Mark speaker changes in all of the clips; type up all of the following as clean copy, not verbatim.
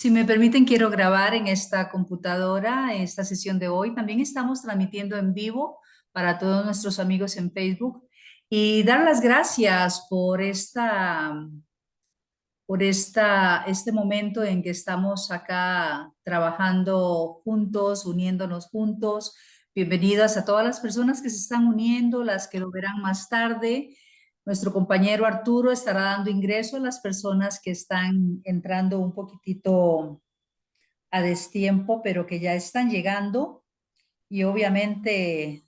Speaker 1: Si me permiten, quiero grabar en esta computadora esta sesión de hoy. También estamos transmitiendo en vivo para todos nuestros amigos en Facebook y dar las gracias este momento en que estamos acá trabajando juntos, uniéndonos juntos. Bienvenidas a todas las personas que se están uniendo, las que lo verán más tarde. Nuestro compañero Arturo estará dando ingreso a las personas que están entrando un poquitito a destiempo, pero que ya están llegando y obviamente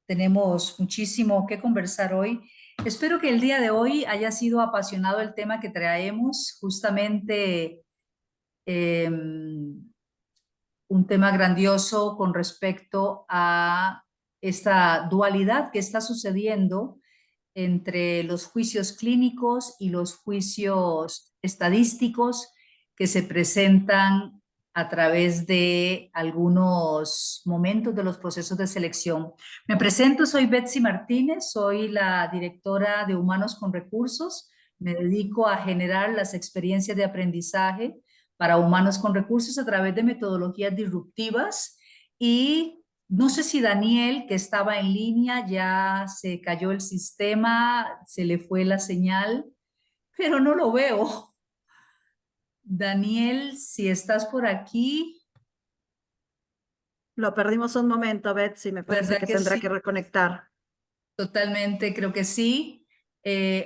Speaker 1: tenemos muchísimo que conversar hoy. Espero que el día de hoy haya sido apasionado el tema que traemos, justamente eh, un tema grandioso con respecto a esta dualidad que está sucediendo entre los juicios clínicos y los juicios estadísticos que se presentan a través de algunos momentos de los procesos de selección. Me presento, soy Betsy Martínez, soy la directora de Humanos con Recursos. Me dedico a generar las experiencias de aprendizaje para humanos con recursos a través de metodologías disruptivas y no sé si Daniel, que estaba en línea, ya se cayó el sistema, se le fue la señal, pero no lo veo. Daniel, si estás por aquí,
Speaker 2: Lo perdimos un momento, Betsy, me parece
Speaker 1: ¿verdad
Speaker 2: que
Speaker 1: que
Speaker 2: tendrá
Speaker 1: sí?
Speaker 2: que reconectar.
Speaker 1: Totalmente, creo que sí.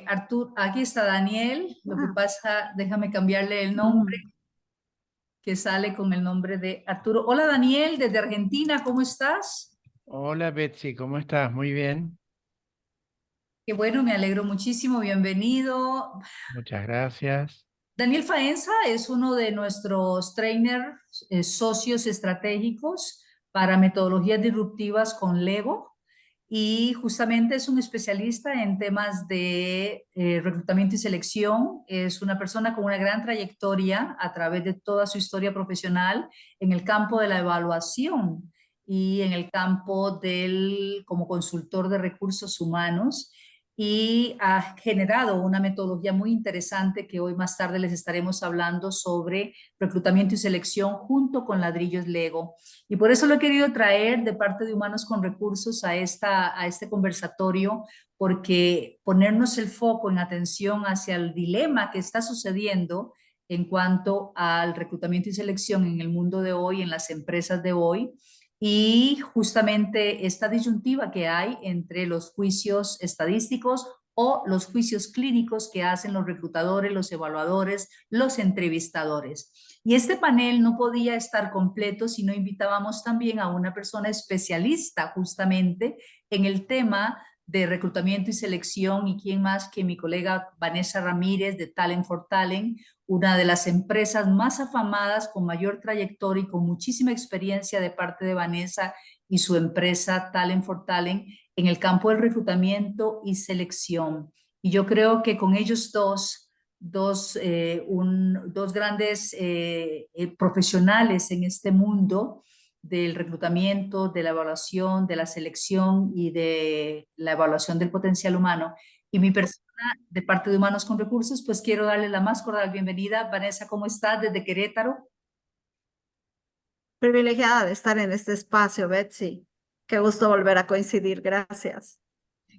Speaker 1: Artur, aquí está Daniel. Lo que
Speaker 2: Ah,
Speaker 1: pasa, déjame cambiarle el nombre,
Speaker 2: mm.
Speaker 1: que sale con el nombre de Arturo. Hola Daniel, desde Argentina, ¿cómo estás?
Speaker 3: Hola Betsy, ¿cómo estás? Muy bien,
Speaker 1: Qué bueno, me alegro muchísimo, bienvenido.
Speaker 3: muchas gracias.
Speaker 1: Daniel Faenza es uno de nuestros trainers, socios estratégicos para metodologías disruptivas con Lego y justamente es un especialista en temas de reclutamiento y selección. Es una persona con una gran trayectoria a través de toda su historia profesional en el campo de la evaluación y en el campo del como consultor de recursos humanos y ha generado una metodología muy interesante que hoy más tarde les estaremos hablando sobre reclutamiento y selección junto con ladrillos Lego. Y por eso lo he querido traer de parte de Humanos con Recursos a este conversatorio, porque ponernos el foco en atención hacia el dilema que está sucediendo en cuanto al reclutamiento y selección en el mundo de hoy, en las empresas de hoy, y justamente esta disyuntiva que hay entre los juicios estadísticos o los juicios clínicos que hacen los reclutadores, los evaluadores, los entrevistadores. Y este panel no podía estar completo si no invitábamos también a una persona especialista justamente en el tema de reclutamiento y selección y quién más que mi colega Vanessa Ramírez de Talent for Talent, una de las empresas más afamadas, con mayor trayectoria y con muchísima experiencia de parte de Vanessa y su empresa Talent for Talent en el campo del reclutamiento y selección. Y yo creo que con ellos dos grandes profesionales en este mundo del reclutamiento, de la evaluación, de la selección y de la evaluación del potencial humano. Y mi persona de parte de Humanos con Recursos, pues quiero darle la más cordial bienvenida. Vanessa, ¿cómo estás? Desde Querétaro.
Speaker 2: Privilegiada de estar en este espacio, Betsy. Qué gusto volver a coincidir. Gracias.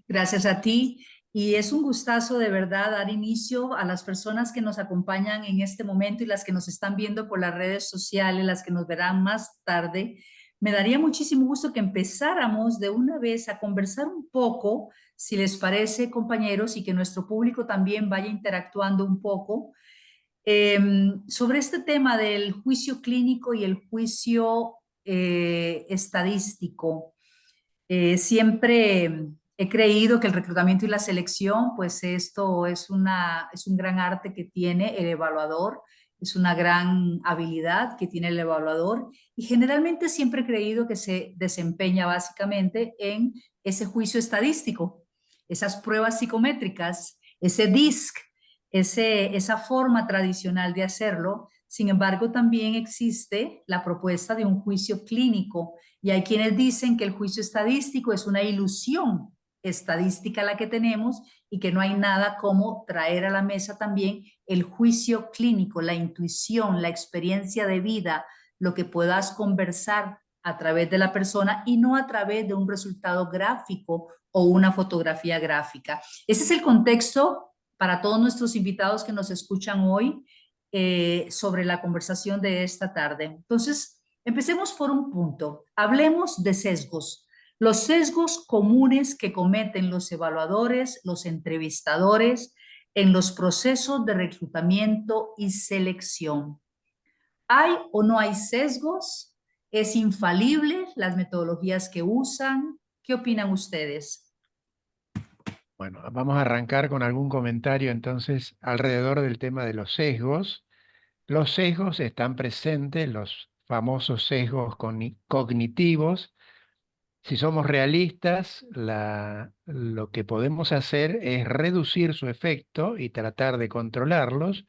Speaker 1: Gracias a ti. Y es un gustazo de verdad dar inicio a las personas que nos acompañan en este momento y las que nos están viendo por las redes sociales, las que nos verán más tarde. Me daría muchísimo gusto que empezáramos de una vez a conversar un poco, si les parece, compañeros, y que nuestro público también vaya interactuando un poco sobre este tema del juicio clínico y el juicio estadístico. Siempre he creído que el reclutamiento y la selección, pues esto es un gran arte que tiene el evaluador, es una gran habilidad que tiene el evaluador y generalmente siempre he creído que se desempeña básicamente en ese juicio estadístico, esas pruebas psicométricas, ese DISC, esa forma tradicional de hacerlo. Sin embargo, también existe la propuesta de un juicio clínico y hay quienes dicen que el juicio estadístico es una ilusión estadística la que tenemos y que no hay nada como traer a la mesa también el juicio clínico, la intuición, la experiencia de vida, lo que puedas conversar a través de la persona y no a través de un resultado gráfico o una fotografía gráfica. Ese es el contexto para todos nuestros invitados que nos escuchan hoy sobre la conversación de esta tarde. Entonces, empecemos por un punto. Hablemos de sesgos. Los sesgos comunes que cometen los evaluadores, los entrevistadores en los procesos de reclutamiento y selección. ¿Hay o no hay sesgos? ¿Es infalible las metodologías que usan? ¿Qué opinan ustedes?
Speaker 3: Bueno, vamos a arrancar con algún comentario entonces alrededor del tema de los sesgos. Los sesgos están presentes, los famosos sesgos cognitivos. Si somos realistas, lo que podemos hacer es reducir su efecto y tratar de controlarlos,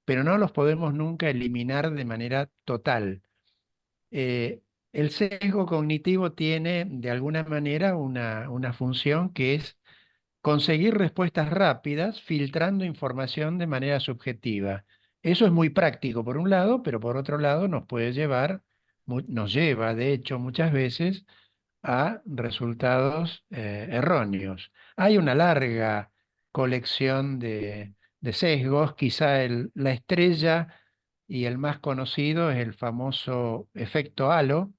Speaker 3: pero no los podemos nunca eliminar de manera total. El sesgo cognitivo tiene de alguna manera una función que es conseguir respuestas rápidas filtrando información de manera subjetiva. Eso es muy práctico por un lado, pero por otro lado nos puede llevar, nos lleva de hecho muchas veces a resultados erróneos. Hay una larga colección de sesgos, quizá la estrella y el más conocido es el famoso efecto halo,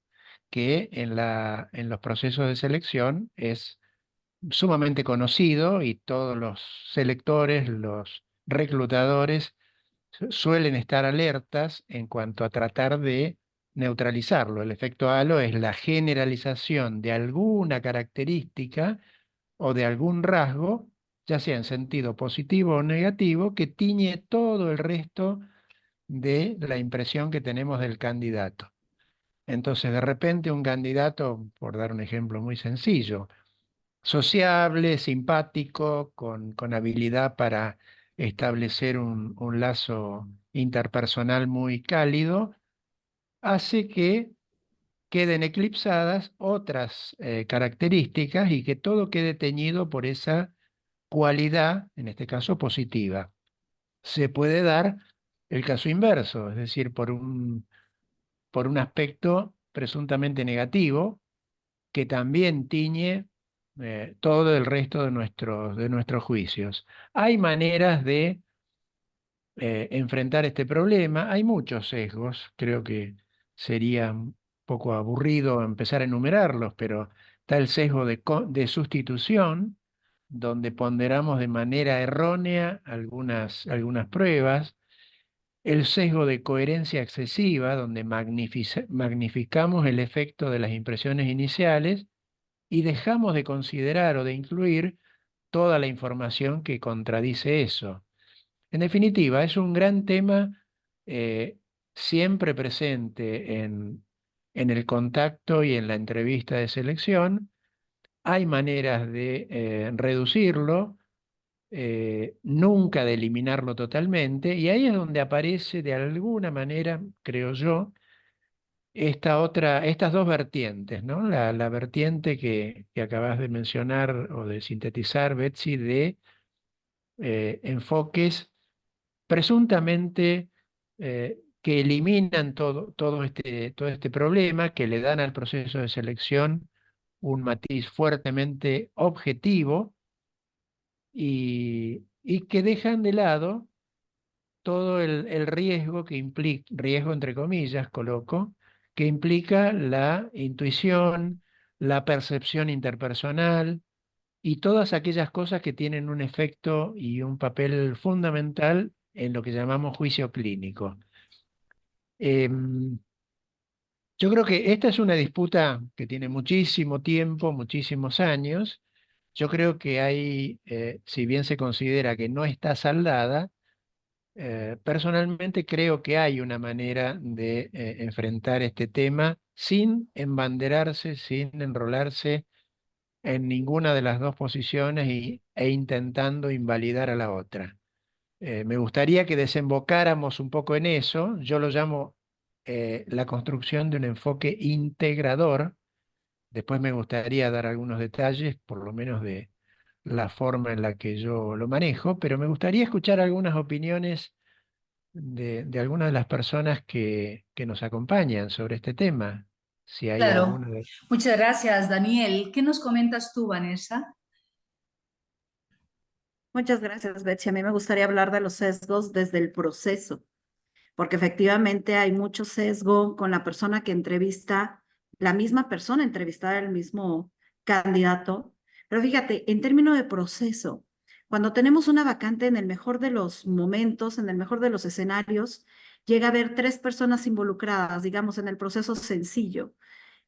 Speaker 3: que en los procesos de selección es sumamente conocido y todos los selectores, los reclutadores suelen estar alertas en cuanto a tratar de neutralizarlo. El efecto halo es la generalización de alguna característica o de algún rasgo, ya sea en sentido positivo o negativo, que tiñe todo el resto de la impresión que tenemos del candidato. Entonces, de repente, un candidato, por dar un ejemplo muy sencillo, sociable, simpático, con habilidad para establecer un lazo interpersonal muy cálido, hace que queden eclipsadas otras características y que todo quede teñido por esa cualidad, en este caso positiva. Se puede dar el caso inverso, es decir, por un aspecto presuntamente negativo, que también tiñe todo el resto de nuestros juicios. Hay maneras de enfrentar este problema, hay muchos sesgos, creo que sería un poco aburrido empezar a enumerarlos, pero está el sesgo de sustitución, donde ponderamos de manera errónea algunas pruebas, el sesgo de coherencia excesiva, donde magnificamos el efecto de las impresiones iniciales y dejamos de considerar o de incluir toda la información que contradice eso. En definitiva, es un gran tema eh, siempre presente en el contacto y en la entrevista de selección. Hay maneras de reducirlo, nunca de eliminarlo totalmente, y ahí es donde aparece de alguna manera, creo yo, estas dos vertientes, ¿no? La vertiente que acabas de mencionar o de sintetizar, Betsy, de enfoques presuntamente que eliminan todo este problema, que le dan al proceso de selección un matiz fuertemente objetivo y que dejan de lado todo el riesgo que implica, riesgo entre comillas, coloco, que implica la intuición, la percepción interpersonal y todas aquellas cosas que tienen un efecto y un papel fundamental en lo que llamamos juicio clínico. Em, yo creo que esta es una disputa que tiene muchísimo tiempo, muchísimos años. Yo creo que hay, si bien se considera que no está saldada, personalmente creo que hay una manera de enfrentar este tema sin embanderarse, sin enrolarse en ninguna de las dos posiciones e intentando invalidar a la otra. Me gustaría que desembocáramos un poco en eso. Yo lo llamo la construcción de un enfoque integrador. Después me gustaría dar algunos detalles, por lo menos de la forma en la que yo lo manejo, pero me gustaría escuchar algunas opiniones de algunas de las personas que nos acompañan sobre este tema. Si hay
Speaker 1: Claro,
Speaker 3: alguna de...
Speaker 1: muchas gracias, Daniel. ¿Qué nos comentas tú, Vanessa?
Speaker 2: Muchas gracias, Betsy. A mí me gustaría hablar de los sesgos desde el proceso, porque efectivamente hay mucho sesgo con la persona que entrevista, la misma persona entrevistada, el mismo candidato. Pero fíjate, en términos de proceso, cuando tenemos una vacante en el mejor de los momentos, en el mejor de los escenarios, llega a haber tres personas involucradas, digamos, en el proceso sencillo.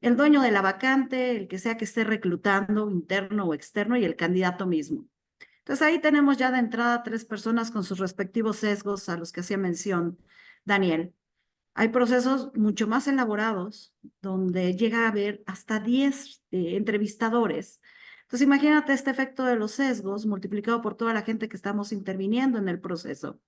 Speaker 2: El dueño de la vacante, el que sea que esté reclutando, interno o externo, y el candidato mismo. Entonces ahí tenemos ya de entrada tres personas con sus respectivos sesgos a los que hacía mención Daniel. Hay procesos mucho más elaborados donde llega a haber hasta 10 entrevistadores. Entonces imagínate este efecto de los sesgos multiplicado por toda la gente que estamos interviniendo en el proceso.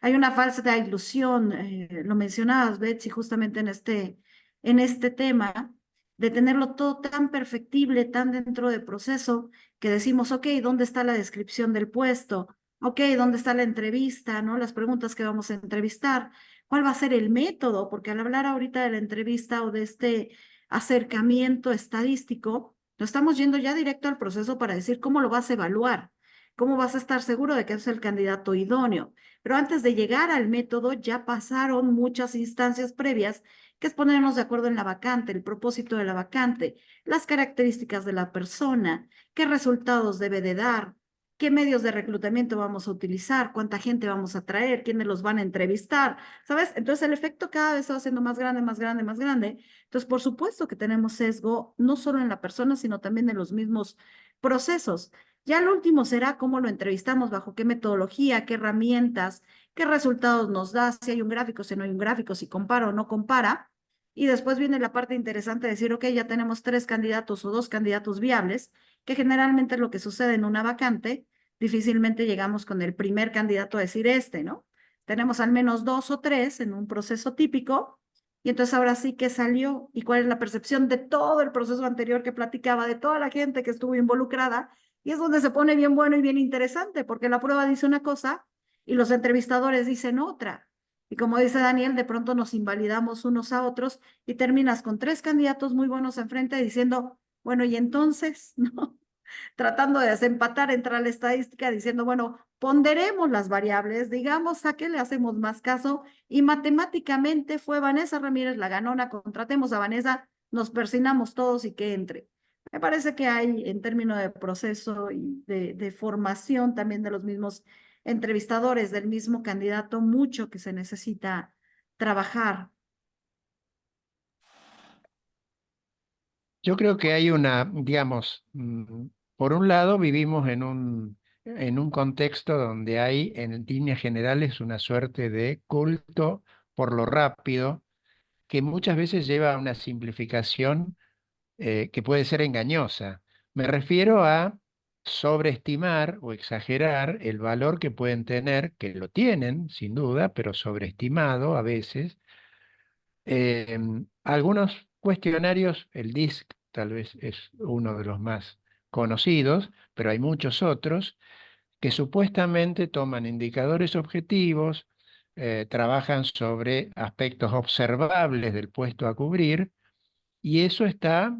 Speaker 2: Hay una falsa ilusión, lo mencionabas, Betsy, justamente en este tema, de tenerlo todo tan perfectible, tan dentro del proceso, que decimos, ok, ¿dónde está la descripción del puesto? Ok, ¿dónde está la entrevista? ¿No? Las preguntas que vamos a entrevistar. ¿Cuál va a ser el método? Porque al hablar ahorita de la entrevista o de este acercamiento estadístico, nos estamos yendo ya directo al proceso para decir cómo lo vas a evaluar, cómo vas a estar seguro de que es el candidato idóneo. Pero antes de llegar al método, ya pasaron muchas instancias previas, que es ponernos de acuerdo en la vacante, el propósito de la vacante, las características de la persona, qué resultados debe de dar, qué medios de reclutamiento vamos a utilizar, cuánta gente vamos a traer, quiénes los van a entrevistar, ¿sabes? Entonces el efecto cada vez se va haciendo más grande, más grande, más grande. Entonces, por supuesto que tenemos sesgo, no solo en la persona, sino también en los mismos procesos. Ya lo último será cómo lo entrevistamos, bajo qué metodología, qué herramientas, qué resultados nos da, si hay un gráfico, si no hay un gráfico, si compara o no compara. Y después viene la parte interesante de decir, ok, ya tenemos tres candidatos o dos candidatos viables, que generalmente es lo que sucede en una vacante. Difícilmente llegamos con el primer candidato a decir este, ¿no? Tenemos al menos dos o tres en un proceso típico. Y entonces ahora sí que salió y cuál es la percepción de todo el proceso anterior que platicaba, de toda la gente que estuvo involucrada, y es donde se pone bien bueno y bien interesante, porque la prueba dice una cosa y los entrevistadores dicen otra. Y como dice Daniel, de pronto nos invalidamos unos a otros y terminas con tres candidatos muy buenos enfrente diciendo, bueno, y entonces, ¿no? Tratando de desempatar entre la estadística, diciendo, bueno, ponderemos las variables, digamos a qué le hacemos más caso, y matemáticamente fue Vanessa Ramírez la ganona, contratemos a Vanessa, nos persinamos todos y que entre. Me parece que hay, en términos de proceso y de formación también de los mismos entrevistadores, del mismo candidato, mucho que se necesita trabajar.
Speaker 3: Yo creo que hay una, digamos, por un lado vivimos en un contexto donde hay en líneas generales una suerte de culto por lo rápido que muchas veces lleva a una simplificación que puede ser engañosa. Me refiero a sobreestimar o exagerar el valor que pueden tener, que lo tienen sin duda, pero sobreestimado a veces. Algunos cuestionarios, el DISC tal vez es uno de los más conocidos, pero hay muchos otros que supuestamente toman indicadores objetivos, trabajan sobre aspectos observables del puesto a cubrir y eso está,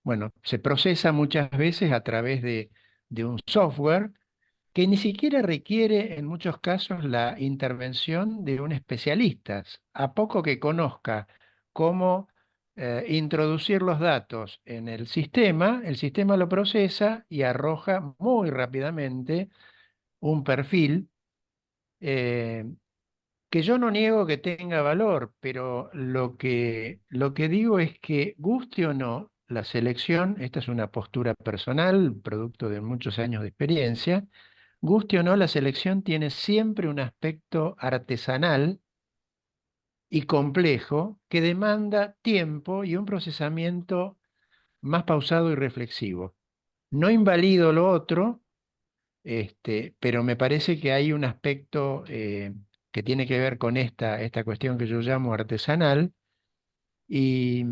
Speaker 3: bueno, se procesa muchas veces a través de un software que ni siquiera requiere en muchos casos la intervención de un especialista. A poco que conozca cómo introducir los datos en el sistema lo procesa y arroja muy rápidamente un perfil eh, que yo no niego que tenga valor, pero lo que digo es que guste o no la selección, esta es una postura personal, producto de muchos años de experiencia, guste o no, la selección tiene siempre un aspecto artesanal y complejo que demanda tiempo y un procesamiento más pausado y reflexivo. No invalido lo otro, pero me parece que hay un aspecto que tiene que ver con esta cuestión que yo llamo artesanal y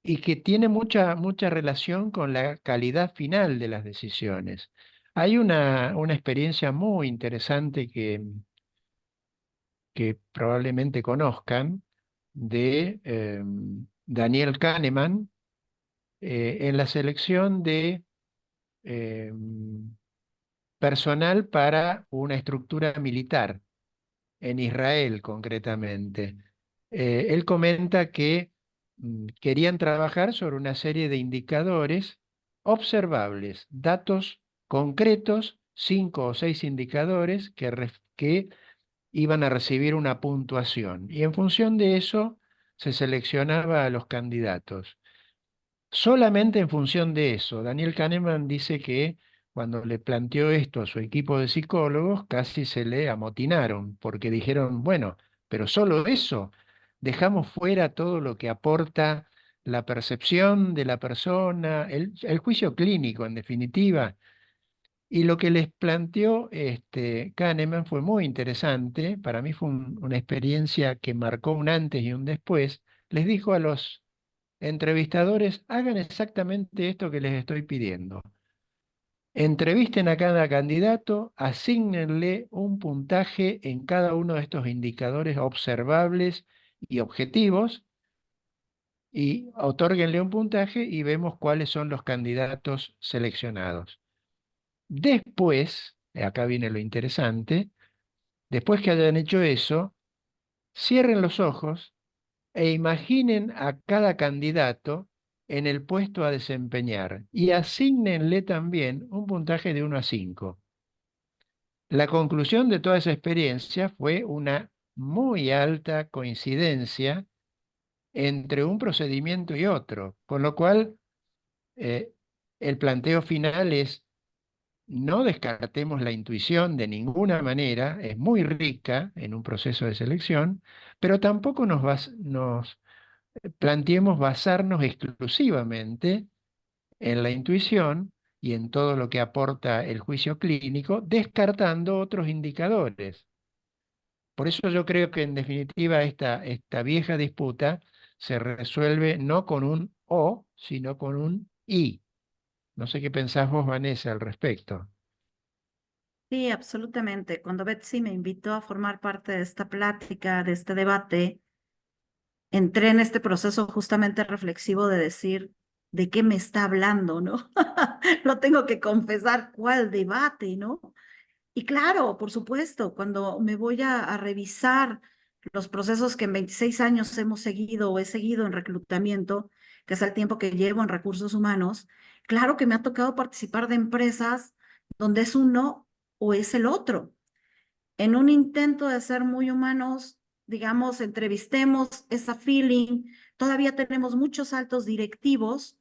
Speaker 3: y que tiene mucha relación con la calidad final de las decisiones. Hay una experiencia muy interesante que probablemente conozcan de Daniel Kahneman en la selección de personal para una estructura militar, en Israel concretamente. Él comenta que querían trabajar sobre una serie de indicadores observables, datos concretos, 5 o 6 indicadores que iban a recibir una puntuación. Y en función de eso se seleccionaba a los candidatos. Solamente en función de eso, Daniel Kahneman dice que cuando le planteó esto a su equipo de psicólogos, casi se le amotinaron, porque dijeron, bueno, pero solo eso, dejamos fuera todo lo que aporta la percepción de la persona, el juicio clínico en definitiva. Y lo que les planteó Kahneman fue muy interesante, para mí fue una experiencia que marcó un antes y un después. Les dijo a los entrevistadores, hagan exactamente esto que les estoy pidiendo. Entrevisten a cada candidato, asígnenle un puntaje en cada uno de estos indicadores observables y objetivos y otórguenle un puntaje y vemos cuáles son los candidatos seleccionados. Después, acá viene lo interesante, después que hayan hecho eso, cierren los ojos e imaginen a cada candidato en el puesto a desempeñar y asígnenle también un puntaje de 1 a 5. La conclusión de toda esa experiencia fue una muy alta coincidencia entre un procedimiento y otro, con lo cual eh, el planteo final es: no descartemos la intuición de ninguna manera, es muy rica en un proceso de selección, pero tampoco nos planteemos basarnos exclusivamente en la intuición y en todo lo que aporta el juicio clínico, descartando otros indicadores. Por eso yo creo que en definitiva esta vieja disputa se resuelve no con un o, sino con un y. No sé qué pensás vos, Vanessa, al respecto.
Speaker 2: Sí, absolutamente. Cuando Betsy me invitó a formar parte de esta plática, de este debate, entré en este proceso justamente reflexivo de decir, ¿de qué me está hablando, no? Lo tengo que confesar, ¿cuál debate, no? Y claro, por supuesto, cuando me voy a revisar los procesos que en 26 años hemos seguido o he seguido en reclutamiento, que es el tiempo que llevo en recursos humanos, claro que me ha tocado participar de empresas donde es uno o es el otro. En un intento de ser muy humanos, digamos, entrevistemos esa feeling, todavía tenemos muchos altos directivos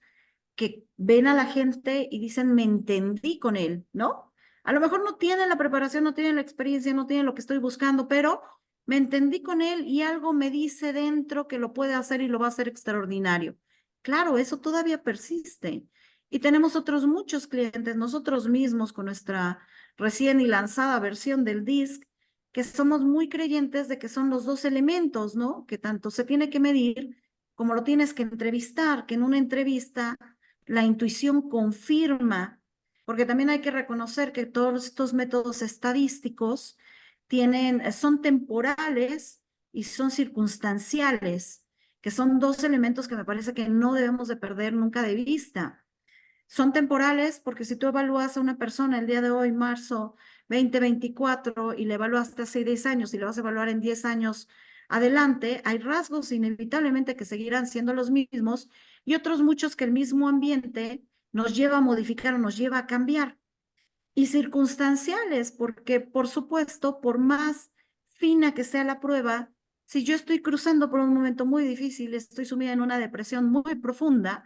Speaker 2: que ven a la gente y dicen, me entendí con él, ¿no? A lo mejor no tienen la preparación, no tienen la experiencia, no tienen lo que estoy buscando, pero me entendí con él y algo me dice dentro que lo puede hacer y lo va a hacer extraordinario. Claro, eso todavía persiste. Y tenemos otros muchos clientes, nosotros mismos con nuestra recién y lanzada versión del DISC, que somos muy creyentes de que son los dos elementos, ¿no? Que tanto se tiene que medir como lo tienes que entrevistar, que en una entrevista la intuición confirma, porque también hay que reconocer que todos estos métodos estadísticos son temporales y son circunstanciales, que son dos elementos que me parece que no debemos de perder nunca de vista. Son temporales porque si tú evalúas a una persona el día de hoy, marzo 2024, y le evaluaste hace 10 años y le vas a evaluar en 10 años adelante, hay rasgos inevitablemente que seguirán siendo los mismos y otros muchos que el mismo ambiente nos lleva a modificar o nos lleva a cambiar. Y circunstanciales, porque por supuesto, por más fina que sea la prueba, si yo estoy cruzando por un momento muy difícil, estoy sumida en una depresión muy profunda,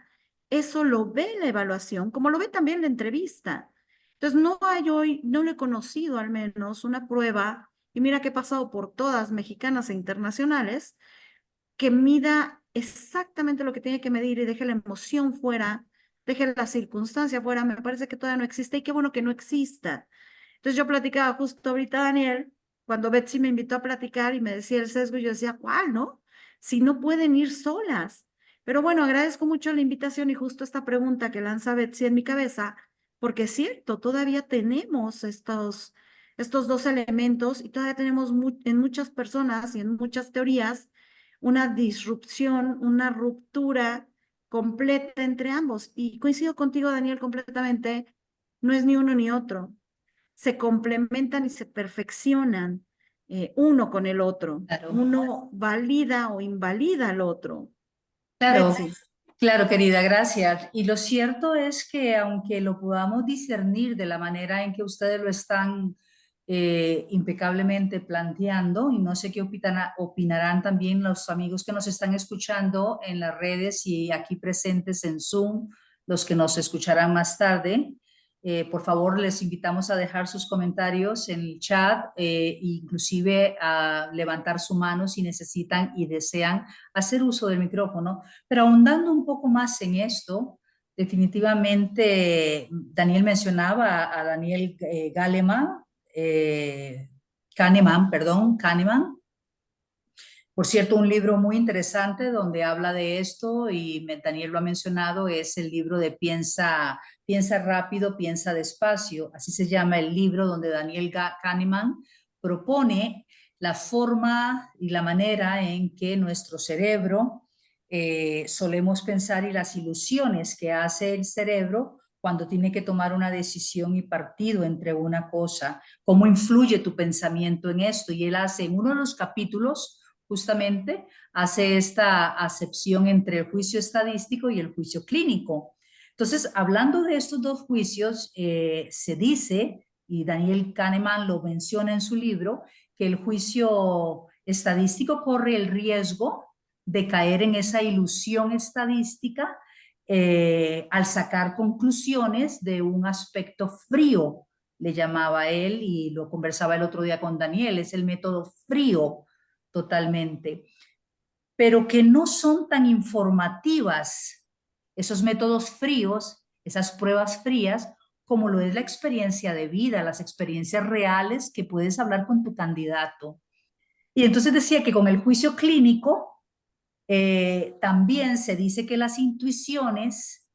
Speaker 2: eso lo ve la evaluación, como lo ve también la entrevista. Entonces, no hay hoy, no lo he conocido al menos, una prueba, y mira que he pasado por todas, mexicanas e internacionales, que mida exactamente lo que tiene que medir y deje la emoción fuera, deje la circunstancia fuera, me parece que todavía no existe y qué bueno que no exista. Entonces yo platicaba justo ahorita, Daniel, cuando Betsy me invitó a platicar y me decía el sesgo, yo decía, ¿cuál, no? Si no pueden ir solas. Pero bueno, agradezco mucho la invitación y justo esta pregunta que lanza Betsy en mi cabeza, porque es cierto, todavía tenemos estos dos elementos y todavía tenemos en muchas personas y en muchas teorías una disrupción, una ruptura completa entre ambos. Y coincido contigo, Daniel, completamente, no es ni uno ni otro. Se complementan y se perfeccionan uno con el otro.
Speaker 1: Claro.
Speaker 2: Uno valida o invalida al otro.
Speaker 1: Claro,
Speaker 2: Betsy.
Speaker 1: claro, querida, gracias. Y lo cierto es que aunque lo podamos discernir de la manera en que ustedes lo están impecablemente planteando, y no sé qué opinarán también los amigos que nos están escuchando en las redes y aquí presentes en Zoom, los que nos escucharán más tarde. Por favor, les invitamos a dejar sus comentarios en el chat, inclusive a levantar su mano si necesitan y desean hacer uso del micrófono. Pero ahondando un poco más en esto, definitivamente Daniel mencionaba a Daniel Kahneman, perdón, Kahneman. Por cierto, un libro muy interesante donde habla de esto y Daniel lo ha mencionado, es el libro de Piensa rápido, piensa despacio. Así se llama el libro donde Daniel Kahneman propone la forma y la manera en que nuestro cerebro solemos pensar y las ilusiones que hace el cerebro cuando tiene que tomar una decisión y partido entre una cosa, cómo influye tu pensamiento en esto. Y él hace en uno de los capítulos justamente hace esta acepción entre el juicio estadístico y el juicio clínico. Entonces, hablando de estos dos juicios, se dice, y Daniel Kahneman lo menciona en su libro, que el juicio estadístico corre el riesgo de caer en esa ilusión estadística al sacar conclusiones de un aspecto frío, le llamaba él, y lo conversaba el otro día con Daniel, es el método frío totalmente, pero que no son tan informativas esos métodos fríos, esas pruebas frías, como lo es la experiencia de vida, las experiencias reales que puedes hablar con tu candidato. Y entonces decía que con el juicio clínico también se dice que las intuiciones,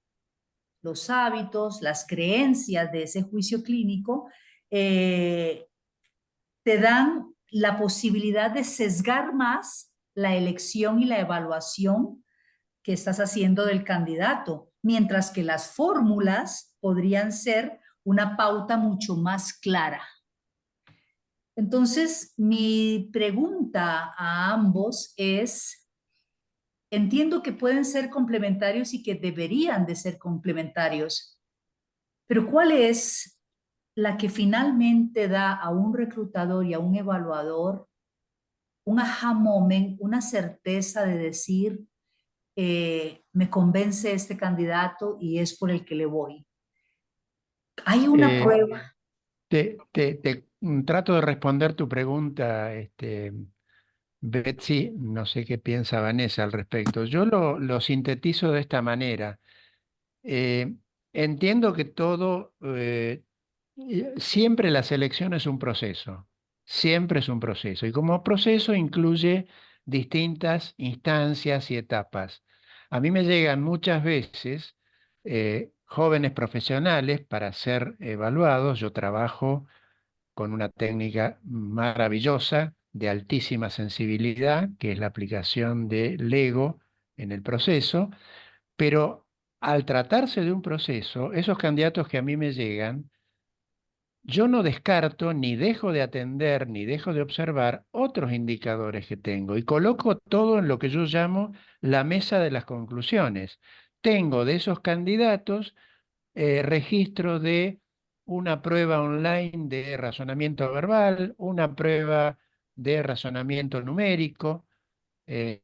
Speaker 1: los hábitos, las creencias de ese juicio clínico te dan la posibilidad de sesgar más la elección y la evaluación que estás haciendo del candidato, mientras que las fórmulas podrían ser una pauta mucho más clara. Entonces, mi pregunta a ambos es, entiendo que pueden ser complementarios y que deberían de ser complementarios, pero ¿cuál es la que finalmente da a un reclutador y a un evaluador un aha moment, una certeza de decir, me convence este candidato y es por el que le voy? Hay una
Speaker 3: Eh,
Speaker 1: prueba.
Speaker 3: trato de responder tu pregunta, Betsy, no sé qué piensa Vanessa al respecto. Yo lo sintetizo de esta manera. Eh, entiendo que todo, siempre la selección es un proceso, siempre es un proceso, y como proceso incluye distintas instancias y etapas. A mí me llegan muchas veces jóvenes profesionales para ser evaluados. Yo trabajo con una técnica maravillosa de altísima sensibilidad, que es la aplicación de Lego en el proceso, pero al tratarse de un proceso, esos candidatos que a mí me llegan, yo no descarto, ni dejo de atender, ni dejo de observar otros indicadores que tengo y coloco todo en lo que yo llamo la mesa de las conclusiones. Tengo de esos candidatos registro de una prueba online de razonamiento verbal, una prueba de razonamiento numérico, eh,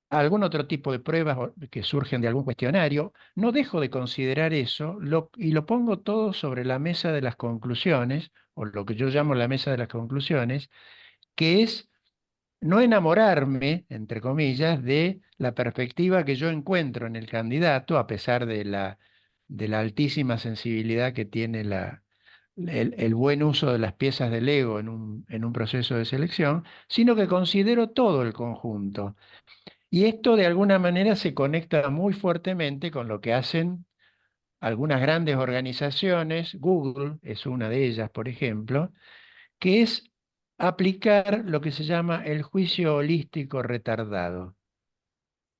Speaker 3: algún otro tipo de pruebas que surgen de algún cuestionario. No dejo de considerar eso y lo pongo todo sobre la mesa de las conclusiones, o lo que yo llamo la mesa de las conclusiones, que es no enamorarme, entre comillas, de la perspectiva que yo encuentro en el candidato, a pesar de la altísima sensibilidad que tiene el buen uso de las piezas del ego en un proceso de selección, sino que considero todo el conjunto. Y esto de alguna manera se conecta muy fuertemente con lo que hacen algunas grandes organizaciones, Google es una de ellas, por ejemplo, que es aplicar lo que se llama el juicio holístico retardado.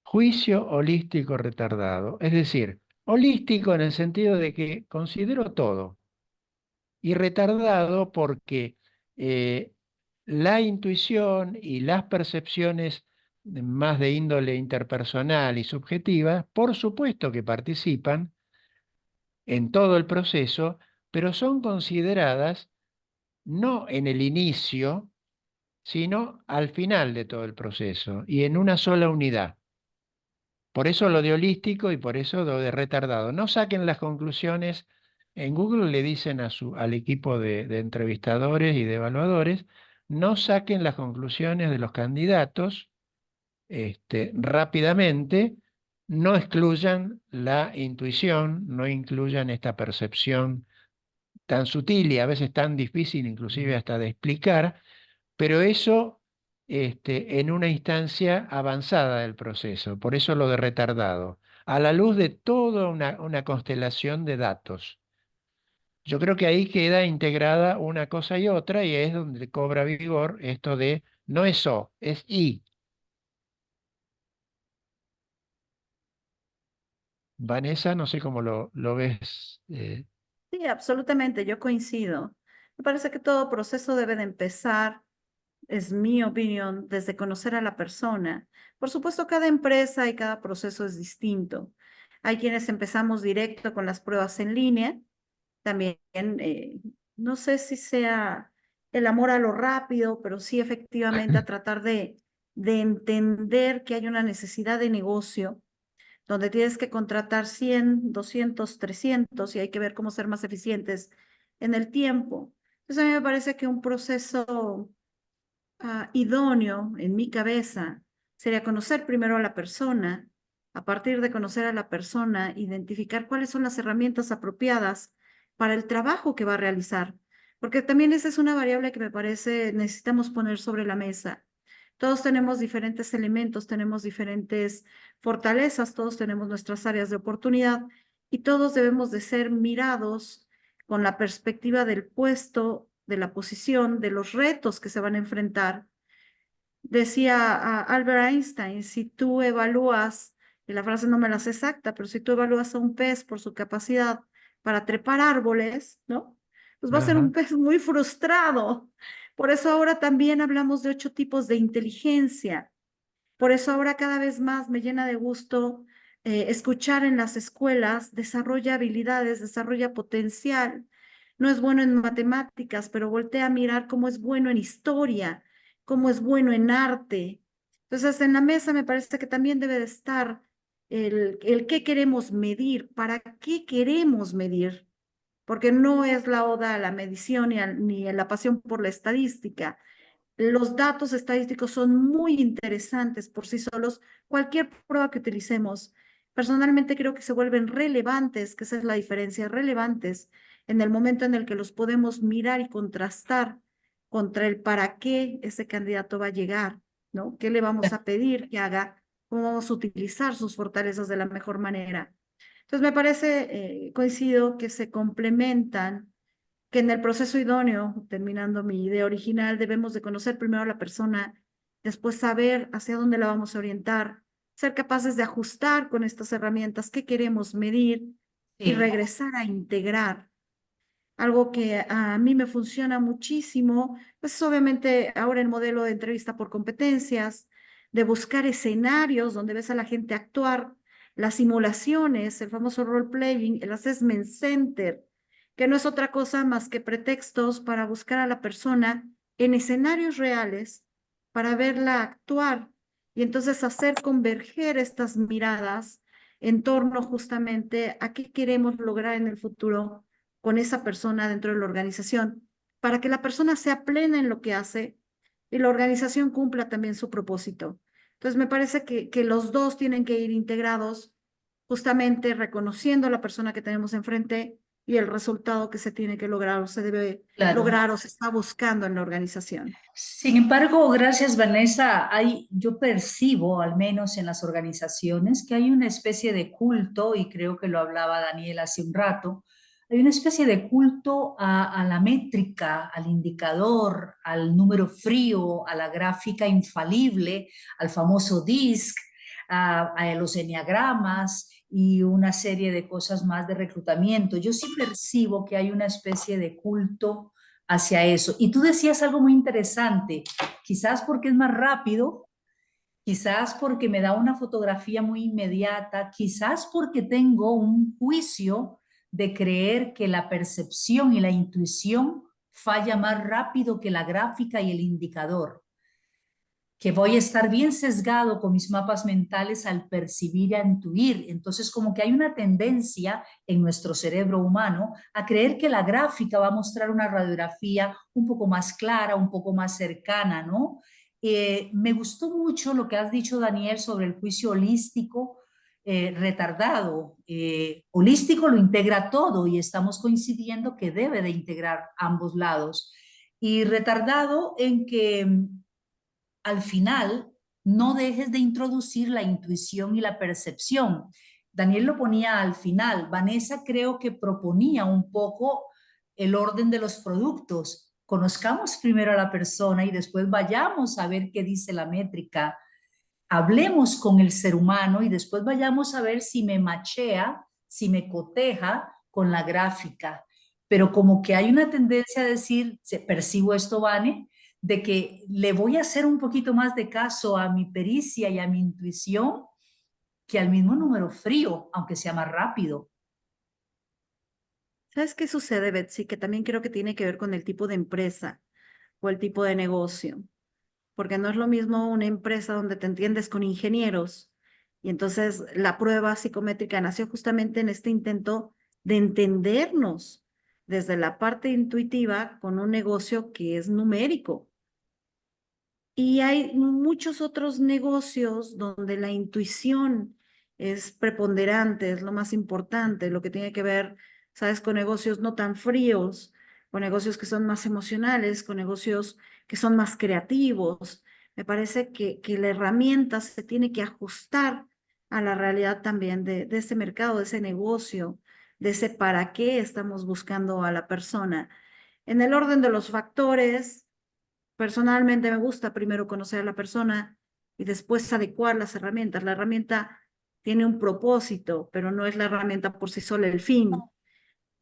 Speaker 3: Juicio holístico retardado, es decir, holístico en el sentido de que considero todo y retardado porque eh, la intuición y las percepciones más de índole interpersonal y subjetiva, por supuesto que participan en todo el proceso, pero son consideradas no en el inicio, sino al final de todo el proceso y en una sola unidad. Por eso lo de holístico y por eso lo de retardado. No saquen las conclusiones. En Google le dicen al equipo de entrevistadores y de evaluadores, no saquen las conclusiones de los candidatos rápidamente, no excluyan la intuición, no incluyan esta percepción tan sutil y a veces tan difícil inclusive hasta de explicar, pero eso en una instancia avanzada del proceso, por eso lo de retardado, a la luz de toda una constelación de datos. Yo creo que ahí queda integrada una cosa y otra y es donde cobra vigor esto de no es O, es I. Vanessa, no sé cómo lo ves.
Speaker 2: Sí, absolutamente, yo coincido. Me parece que todo proceso debe de empezar, es mi opinión, desde conocer a la persona. Por supuesto, cada empresa y cada proceso es distinto. Hay quienes empezamos directo con las pruebas en línea. También, no sé si sea el amor a lo rápido, pero sí efectivamente a tratar de entender que hay una necesidad de negocio donde tienes que contratar 100, 200, 300 y hay que ver cómo ser más eficientes en el tiempo. Entonces a mí me parece que un proceso idóneo en mi cabeza sería conocer primero a la persona, a partir de conocer a la persona, identificar cuáles son las herramientas apropiadas para el trabajo que va a realizar, porque también esa es una variable que me parece necesitamos poner sobre la mesa. Todos tenemos diferentes elementos, tenemos diferentes fortalezas, todos tenemos nuestras áreas de oportunidad y todos debemos de ser mirados con la perspectiva del puesto, de la posición, de los retos que se van a enfrentar. Decía Albert Einstein, si tú evalúas, y la frase no me la sé exacta, pero si tú evalúas a un pez por su capacidad para trepar árboles, ¿no? Pues va a ser un
Speaker 3: Ajá.
Speaker 2: pez muy frustrado. Por eso ahora también hablamos de 8 tipos de inteligencia. Por eso ahora cada vez más me llena de gusto escuchar en las escuelas, desarrolla habilidades, desarrolla potencial. No es bueno en matemáticas, pero voltea a mirar cómo es bueno en historia, cómo es bueno en arte. Entonces, en la mesa me parece que también debe de estar el qué queremos medir, para qué queremos medir, porque no es la oda a la medición ni a la pasión por la estadística. Los datos estadísticos son muy interesantes por sí solos. Cualquier prueba que utilicemos, personalmente creo que se vuelven relevantes, que esa es la diferencia, relevantes en el momento en el que los podemos mirar y contrastar contra el para qué ese candidato va a llegar, ¿no? ¿Qué le vamos a pedir que haga? ¿Cómo vamos a utilizar sus fortalezas de la mejor manera? Entonces, me parece, coincido, que se complementan, que en el proceso idóneo, terminando mi idea original, debemos de conocer primero a la persona, después saber hacia dónde la vamos a orientar, ser capaces de ajustar con estas herramientas qué queremos medir y
Speaker 1: Sí.
Speaker 2: regresar a integrar. Algo que a mí me funciona muchísimo, pues es obviamente ahora el modelo de entrevista por competencias, de buscar escenarios donde ves a la gente actuar, las simulaciones, el famoso role playing, el assessment center, que no es otra cosa más que pretextos para buscar a la persona en escenarios reales para verla actuar y entonces hacer converger estas miradas en torno justamente a qué queremos lograr en el futuro con esa persona dentro de la organización, para que la persona sea plena en lo que hace y la organización cumpla también su propósito. Entonces, me parece que los dos tienen que ir integrados, justamente reconociendo a la persona que tenemos enfrente, y el resultado que se tiene que lograr o se debe
Speaker 1: Claro.
Speaker 2: lograr o se está buscando en la organización.
Speaker 1: Sin embargo, gracias Vanessa, yo percibo, al menos en las organizaciones, que hay una especie de culto, y creo que lo hablaba Daniel hace un rato, hay una especie de culto a la métrica, al indicador, al número frío, a la gráfica infalible, al famoso DISC, a los enneagramas y una serie de cosas más de reclutamiento. Yo sí percibo que hay una especie de culto hacia eso. Y tú decías algo muy interesante, quizás porque es más rápido, quizás porque me da una fotografía muy inmediata, quizás porque tengo un juicio de creer que la percepción y la intuición falla más rápido que la gráfica y el indicador, que voy a estar bien sesgado con mis mapas mentales al percibir y a intuir. Entonces, como que hay una tendencia en nuestro cerebro humano a creer que la gráfica va a mostrar una radiografía un poco más clara, un poco más cercana, ¿no? Me gustó mucho lo que has dicho, Daniel, sobre el juicio holístico retardado. Holístico lo integra todo y estamos coincidiendo que debe de integrar ambos lados. Y retardado en que al final no dejes de introducir la intuición y la percepción. Daniel lo ponía al final. Vanessa creo que proponía un poco el orden de los productos. Conozcamos primero a la persona y después vayamos a ver qué dice la métrica. Hablemos con el ser humano y después vayamos a ver si me machea, si me coteja con la gráfica. Pero como que hay una tendencia a decir, percibo esto, Vane, de que le voy a hacer un poquito más de caso a mi pericia y a mi intuición que al mismo número frío, aunque sea más rápido.
Speaker 2: ¿Sabes qué sucede, Betsy? Que también creo que tiene que ver con el tipo de empresa o el tipo de negocio, porque no es lo mismo una empresa donde te entiendes con ingenieros y entonces la prueba psicométrica nació justamente en este intento de entendernos desde la parte intuitiva con un negocio que es numérico. Y hay muchos otros negocios donde la intuición es preponderante, es lo más importante, lo que tiene que ver, sabes, con negocios no tan fríos, con negocios que son más emocionales, con negocios que son más creativos. Me parece que la herramienta se tiene que ajustar a la realidad también de ese mercado, de ese negocio, de ese para qué estamos buscando a la persona. En el orden de los factores. Personalmente me gusta primero conocer a la persona y después adecuar las herramientas. La herramienta tiene un propósito, pero no es la herramienta por sí sola el fin.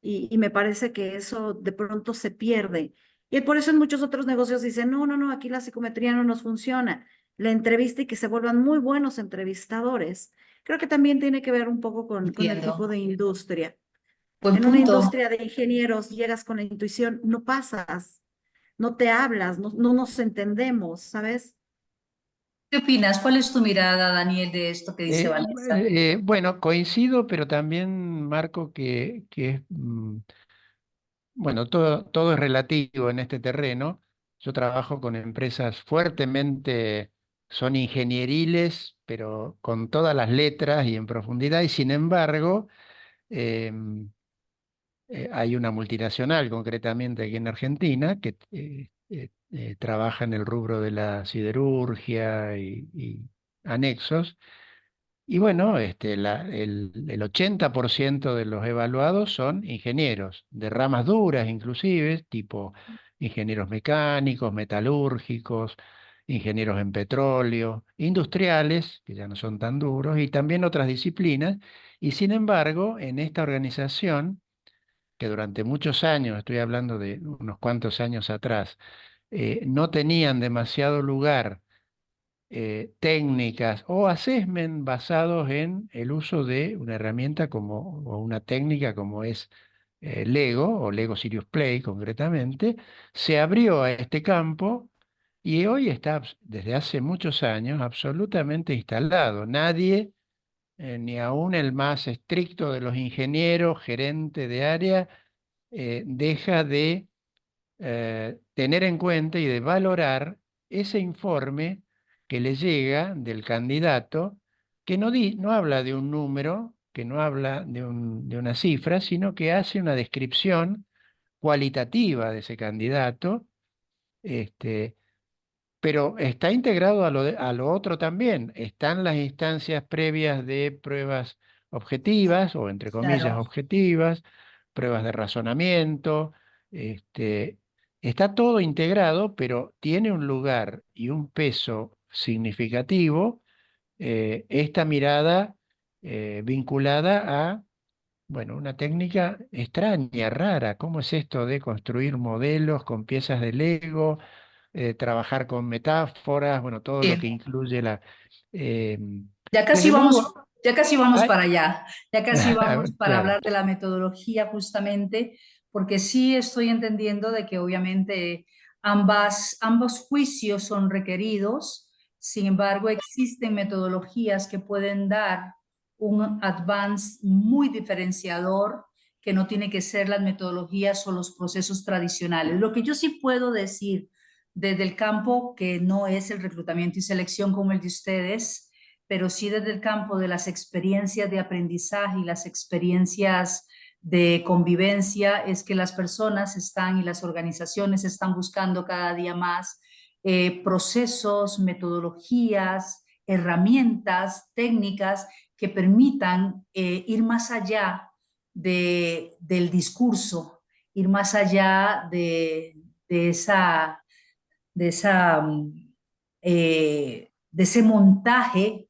Speaker 2: Y me parece que eso de pronto se pierde. Y por eso en muchos otros negocios dicen, no, no, no, aquí la psicometría no nos funciona. La entrevista y que se vuelvan muy buenos entrevistadores. Creo que también tiene que ver un poco con el tipo
Speaker 1: Entiendo.
Speaker 2: de industria.
Speaker 1: Buen
Speaker 2: En una
Speaker 1: punto.
Speaker 2: industria de ingenieros llegas con la intuición, no pasas, no te hablas, no nos entendemos, ¿sabes?
Speaker 1: ¿Qué opinas? ¿Cuál es tu mirada, Daniel, de esto que dice Vanessa?
Speaker 3: Bueno, coincido, pero también marco bueno, todo es relativo en este terreno. Yo trabajo con empresas fuertemente, son ingenieriles, pero con todas las letras y en profundidad, y sin embargo, em, hay una multinacional, concretamente aquí en Argentina, que trabaja en el rubro de la siderurgia y anexos. Y bueno, el 80% de los evaluados son ingenieros, de ramas duras inclusive, tipo ingenieros mecánicos, metalúrgicos, ingenieros en petróleo, industriales, que ya no son tan duros, y también otras disciplinas. Y sin embargo, en esta organización, que durante muchos años, estoy hablando de unos cuantos años atrás, no tenían demasiado lugar técnicas o assessment basados en el uso de una herramienta como, o una técnica como es Lego o Lego Serious Play concretamente, se abrió a este campo y hoy está desde hace muchos años absolutamente instalado. Nadie, ni aún el más estricto de los ingenieros, gerente de área, deja de tener en cuenta y de valorar ese informe que le llega del candidato, que no habla de un número, que no habla de una cifra, sino que hace una descripción cualitativa de ese candidato, este, pero está integrado a lo otro también. Están las instancias previas de pruebas objetivas, o entre comillas
Speaker 1: Claro.
Speaker 3: objetivas, pruebas de razonamiento. Está todo integrado, pero tiene un lugar y un peso significativo esta mirada vinculada a, bueno, una técnica extraña, rara. ¿Cómo es esto de construir modelos con piezas de Lego? Trabajar con metáforas, bueno, todo lo que
Speaker 1: Sí.
Speaker 3: incluye la... eh,
Speaker 1: Ya casi
Speaker 3: desde
Speaker 1: vamos,
Speaker 3: luego,
Speaker 1: ya casi vamos
Speaker 3: hay-
Speaker 1: para allá, ya casi vamos para
Speaker 3: claro,
Speaker 1: hablar de la metodología justamente, porque sí estoy entendiendo de que obviamente ambos juicios son requeridos, sin embargo existen metodologías que pueden dar un advance muy diferenciador que no tiene que ser las metodologías o los procesos tradicionales. Lo que yo sí puedo decir desde el campo que no es el reclutamiento y selección como el de ustedes, pero sí desde el campo de las experiencias de aprendizaje y las experiencias de convivencia, es que las personas están y las organizaciones están buscando cada día más procesos, metodologías, herramientas, técnicas que permitan ir más allá del discurso, ir más allá de esa, de esa de ese montaje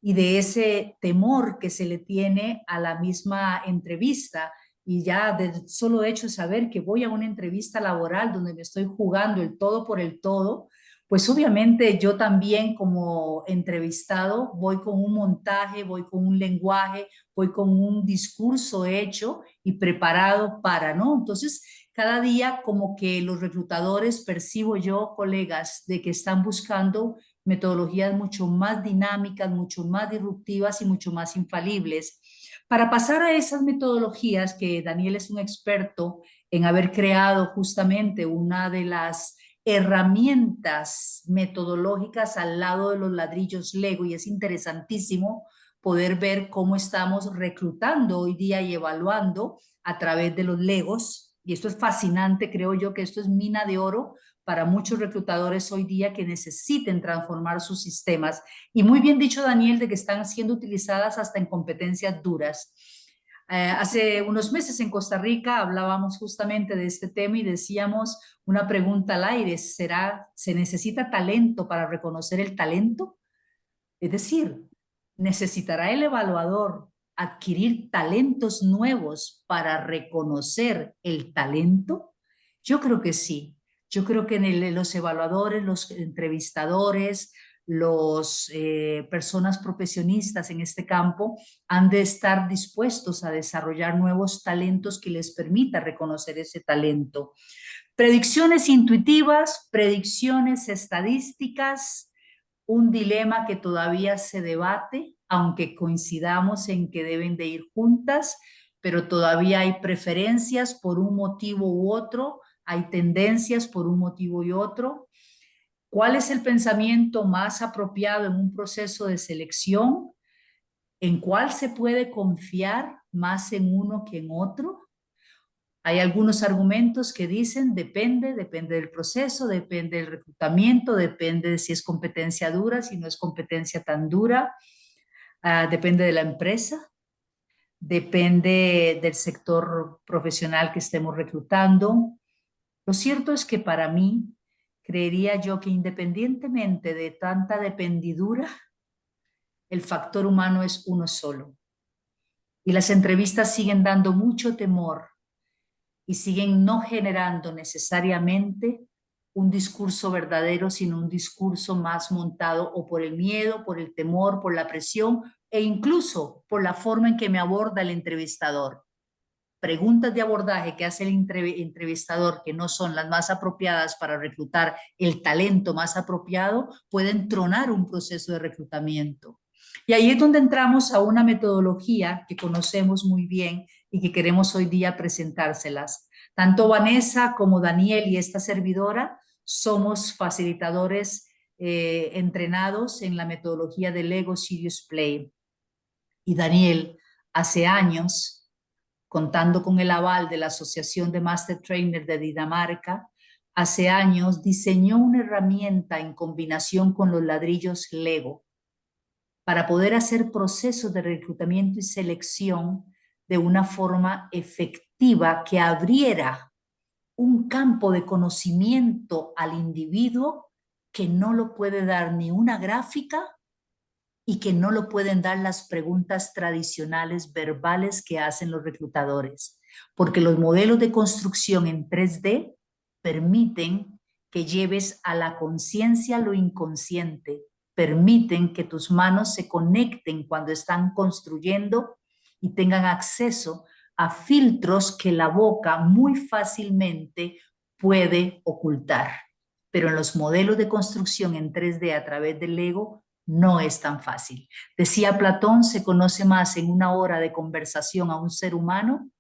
Speaker 1: y de ese temor que se le tiene a la misma entrevista. Y ya del solo hecho de saber que voy a una entrevista laboral donde me estoy jugando el todo por el todo, pues obviamente yo también como entrevistado voy con un montaje, voy con un lenguaje, voy con un discurso hecho y preparado para, ¿no? Entonces, cada día como que los reclutadores, percibo yo, colegas, de que están buscando metodologías mucho más dinámicas, mucho más disruptivas y mucho más infalibles. Para pasar a esas metodologías, que Daniel es un experto en haber creado justamente una de las herramientas metodológicas al lado de los ladrillos Lego, y es interesantísimo poder ver cómo estamos reclutando hoy día y evaluando a través de los Legos. Y esto es fascinante, creo yo que esto es mina de oro para muchos reclutadores hoy día que necesiten transformar sus sistemas. Y muy bien dicho, Daniel, de que están siendo utilizadas hasta en competencias duras. Hace unos meses en Costa Rica hablábamos justamente de este tema y decíamos una pregunta al aire: ¿se necesita talento para reconocer el talento? Es decir, ¿necesitará el evaluador adquirir talentos nuevos para reconocer el talento? Yo creo que sí. Yo creo que los evaluadores, los entrevistadores, los personas profesionistas en este campo han de estar dispuestos a desarrollar nuevos talentos que les permita reconocer ese talento. Predicciones intuitivas, predicciones estadísticas, un dilema que todavía se debate, aunque coincidamos en que deben de ir juntas, pero todavía hay preferencias por un motivo u otro, hay tendencias por un motivo y otro. ¿Cuál es el pensamiento más apropiado en un proceso de selección? ¿En cuál se puede confiar más en uno que en otro? Hay algunos argumentos que dicen depende del proceso, depende del reclutamiento, depende de si es competencia dura, si no es competencia tan dura, depende de la empresa, depende del sector profesional que estemos reclutando. Lo cierto es que para mí, creería yo que independientemente de tanta dependidura, el factor humano es uno solo. Y las entrevistas siguen dando mucho temor y siguen no generando necesariamente un discurso verdadero, sino un discurso más montado o por el miedo, por el temor, por la presión e incluso por la forma en que me aborda el entrevistador. Preguntas de abordaje que hace el entrevistador que no son las más apropiadas para reclutar el talento más apropiado pueden tronar un proceso de reclutamiento. Y ahí es donde entramos a una metodología que conocemos muy bien y que queremos hoy día presentárselas. Tanto Vanessa como Daniel y esta servidora somos facilitadores entrenados en la metodología de Lego Serious Play. Y Daniel, hace años, contando con el aval de la Asociación de Master Trainer de Dinamarca, hace años diseñó una herramienta en combinación con los ladrillos Lego para poder hacer procesos de reclutamiento y selección de una forma efectiva que abriera un campo de conocimiento al individuo que no lo puede dar ni una gráfica y que no lo pueden dar las preguntas tradicionales verbales que hacen los reclutadores, porque los modelos de construcción en 3D permiten que lleves a la conciencia lo inconsciente, permiten que tus manos se conecten cuando están construyendo y tengan acceso a filtros que la boca muy fácilmente puede ocultar. Pero en los modelos de construcción en 3D a través del Lego no es tan fácil. Decía Platón, se conoce más en una hora de conversación a un ser humano,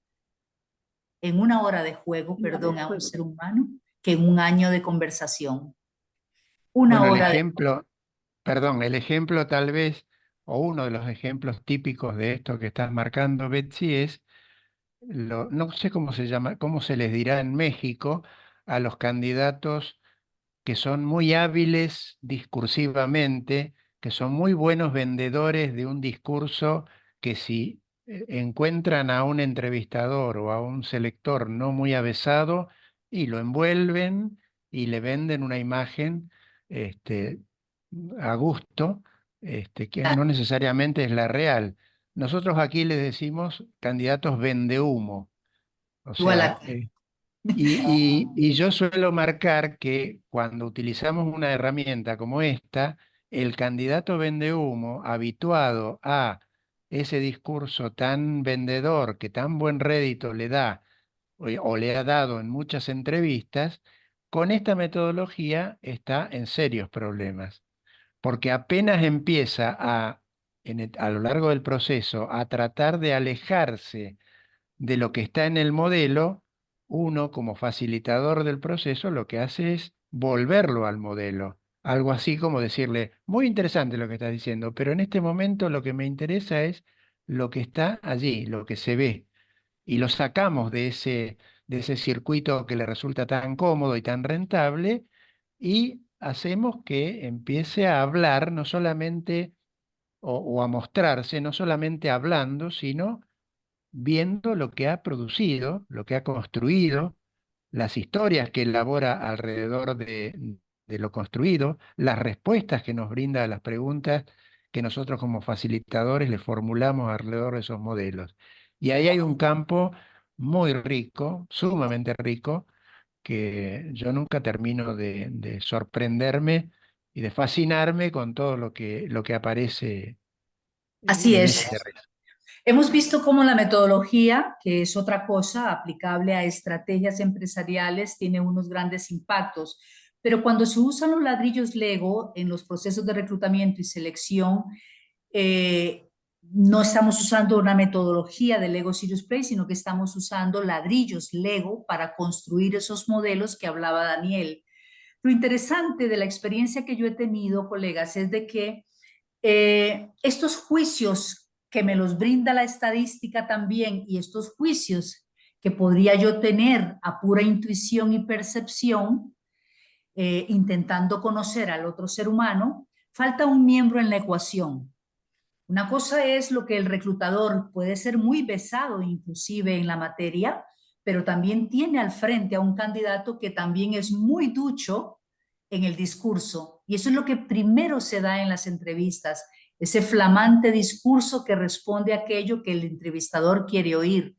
Speaker 1: en una hora de juego, perdón, a un ser humano, que en un año de conversación. Una
Speaker 3: Bueno, el
Speaker 1: hora de...
Speaker 3: ejemplo, perdón, el ejemplo tal vez, o uno de los ejemplos típicos de esto que estás marcando, Betsy, es, no sé cómo se llama, cómo se les dirá en México a los candidatos que son muy hábiles discursivamente, que son muy buenos vendedores de un discurso que si encuentran a un entrevistador o a un selector no muy avesado y lo envuelven y le venden una imagen este, a gusto, que no necesariamente es la real. Nosotros aquí les decimos candidatos vendehumo, o
Speaker 1: Voilà.
Speaker 3: sea, y yo suelo marcar que cuando utilizamos una herramienta como esta, el candidato vendehumo, habituado a ese discurso tan vendedor que tan buen rédito le da o le ha dado en muchas entrevistas, con esta metodología está en serios problemas, porque apenas empieza a lo largo del proceso a tratar de alejarse de lo que está en el modelo, uno como facilitador del proceso lo que hace es volverlo al modelo. Algo así como decirle, muy interesante lo que estás diciendo, pero en este momento lo que me interesa es lo que está allí, lo que se ve. Y lo sacamos de ese circuito que le resulta tan cómodo y tan rentable y hacemos que empiece a hablar no solamente o a mostrarse, no solamente hablando, sino viendo lo que ha producido, lo que ha construido, las historias que elabora alrededor de lo construido, las respuestas que nos brinda a las preguntas que nosotros como facilitadores le formulamos alrededor de esos modelos. Y ahí hay un campo muy rico, sumamente rico, que yo nunca termino de sorprenderme y de fascinarme con todo lo que aparece
Speaker 1: Así
Speaker 3: en
Speaker 1: es.
Speaker 3: ese terreno.
Speaker 1: Hemos visto cómo la metodología, que es otra cosa aplicable a estrategias empresariales, tiene unos grandes impactos, pero cuando se usan los ladrillos Lego en los procesos de reclutamiento y selección, no estamos usando una metodología de Lego Serious Play, sino que estamos usando ladrillos Lego para construir esos modelos que hablaba Daniel. Lo interesante de la experiencia que yo he tenido, colegas, es de que estos juicios que me los brinda la estadística también y estos juicios que podría yo tener a pura intuición y percepción, intentando conocer al otro ser humano, falta un miembro en la ecuación. Una cosa es lo que el reclutador puede ser muy pesado inclusive en la materia, pero también tiene al frente a un candidato que también es muy ducho en el discurso. Y eso es lo que primero se da en las entrevistas, ese flamante discurso que responde a aquello que el entrevistador quiere oír.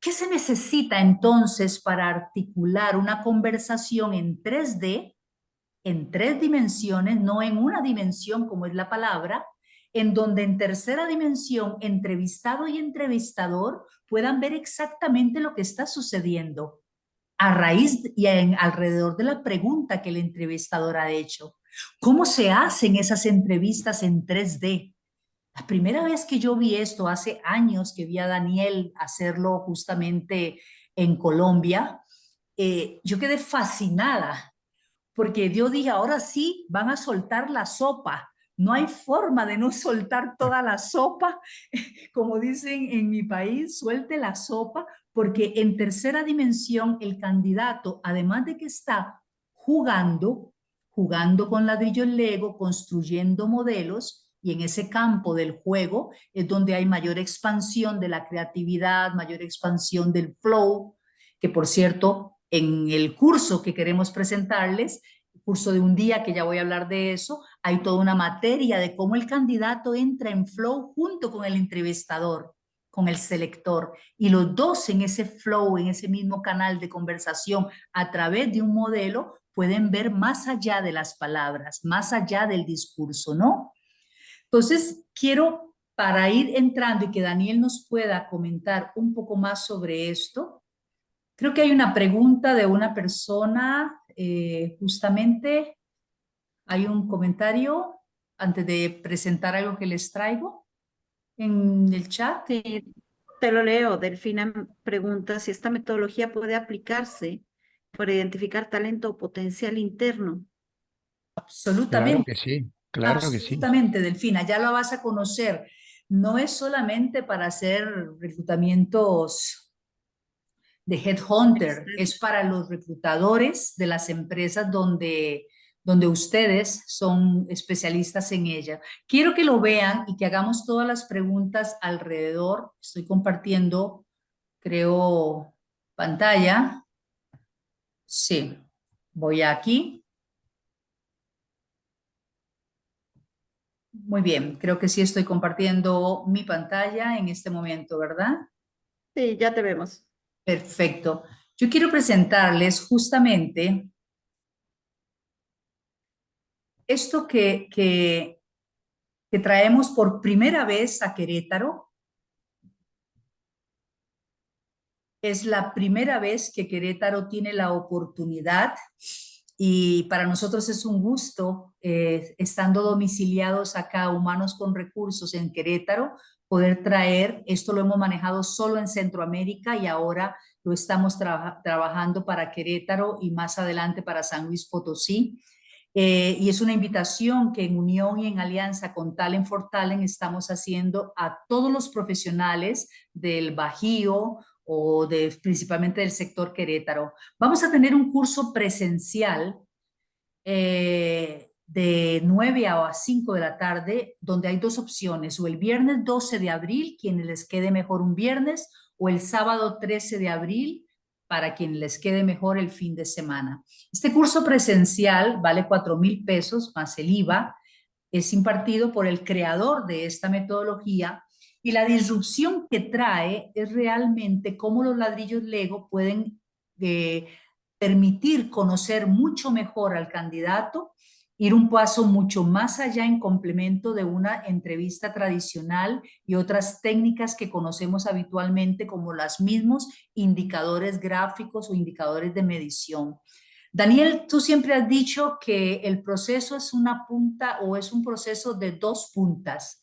Speaker 1: ¿Qué se necesita entonces para articular una conversación en 3D, en 3 dimensiones, no en una dimensión como es la palabra, en donde en tercera dimensión entrevistado y entrevistador puedan ver exactamente lo que está sucediendo a raíz y alrededor de la pregunta que el entrevistador ha hecho? ¿Cómo se hacen esas entrevistas en 3D? La primera vez que yo vi esto, hace años que vi a Daniel hacerlo justamente en Colombia, yo quedé fascinada porque yo dije, ahora sí van a soltar la sopa, No hay forma de no soltar toda la sopa, como dicen en mi país, suelte la sopa, porque en tercera dimensión el candidato, además de que está jugando con ladrillos Lego, construyendo modelos, y en ese campo del juego es donde hay mayor expansión de la creatividad, mayor expansión del flow, que por cierto, en el curso que queremos presentarles, curso de un día, que ya voy a hablar de eso, hay toda una materia de cómo el candidato entra en flow junto con el entrevistador, con el selector, y los dos en ese flow, en ese mismo canal de conversación a través de un modelo, pueden ver más allá de las palabras, más allá del discurso, ¿no? Entonces, quiero, para ir entrando y que Daniel nos pueda comentar un poco más sobre esto, creo que hay una pregunta de una persona, justamente hay un comentario antes de presentar algo que les traigo en el chat.
Speaker 2: Sí, te lo leo. Delfina pregunta si esta metodología puede aplicarse para identificar talento o potencial interno.
Speaker 3: Claro
Speaker 1: Absolutamente,
Speaker 3: que sí, claro que sí.
Speaker 1: absolutamente, Delfina, ya lo vas a conocer. No es solamente para hacer reclutamientos de Headhunter,
Speaker 2: Externo.
Speaker 1: es para los reclutadores de las empresas donde ustedes son especialistas en ella. Quiero que lo vean y que hagamos todas las preguntas alrededor. Estoy compartiendo, creo, pantalla. Sí, voy aquí. Muy bien, creo que sí estoy compartiendo mi pantalla en este momento, ¿verdad?
Speaker 2: Sí, ya te vemos.
Speaker 1: Perfecto. Yo quiero presentarles justamente esto que traemos por primera vez a Querétaro. Es la primera vez que Querétaro tiene la oportunidad y para nosotros es un gusto, estando domiciliados acá, Humanos con Recursos en Querétaro, poder traer, esto lo hemos manejado solo en Centroamérica y ahora lo estamos trabajando para Querétaro y más adelante para San Luis Potosí. Y es una invitación que en unión y en alianza con Talent for Talent estamos haciendo a todos los profesionales del Bajío o principalmente del sector Querétaro. Vamos a tener un curso presencial de 9 a 5 de la tarde, donde hay dos opciones, o el viernes 12 de abril, quienes les quede mejor un viernes, o el sábado 13 de abril, para quien les quede mejor el fin de semana. Este curso presencial vale 4,000 pesos más el IVA, es impartido por el creador de esta metodología y la disrupción que trae es realmente cómo los ladrillos Lego pueden permitir conocer mucho mejor al candidato, ir un paso mucho más allá en complemento de una entrevista tradicional y otras técnicas que conocemos habitualmente como los mismos indicadores gráficos o indicadores de medición. Daniel, tú siempre has dicho que el proceso es una punta o es un proceso de dos puntas.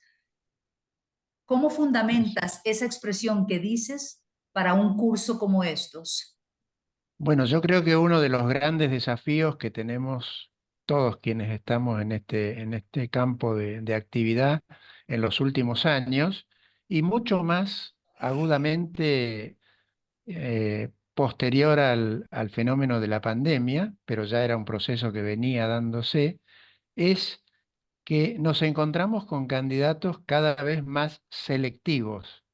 Speaker 1: ¿Cómo fundamentas esa expresión que dices para un curso como estos?
Speaker 3: Bueno, yo creo que uno de los grandes desafíos que tenemos todos quienes estamos en este campo de actividad en los últimos años y mucho más agudamente posterior al fenómeno de la pandemia, pero ya era un proceso que venía dándose, es que nos encontramos con candidatos cada vez más selectivos.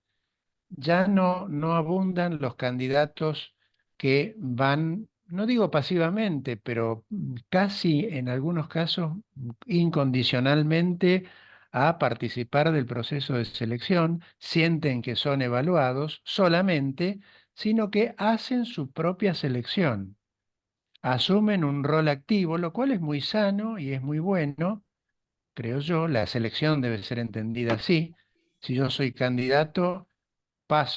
Speaker 3: Ya no abundan los candidatos que van, no digo pasivamente, pero casi en algunos casos incondicionalmente a participar del proceso de selección, sienten que son evaluados solamente, sino que hacen su propia selección, asumen un rol activo, lo cual es muy sano y es muy bueno, creo yo. La selección debe ser entendida así. Si yo soy candidato,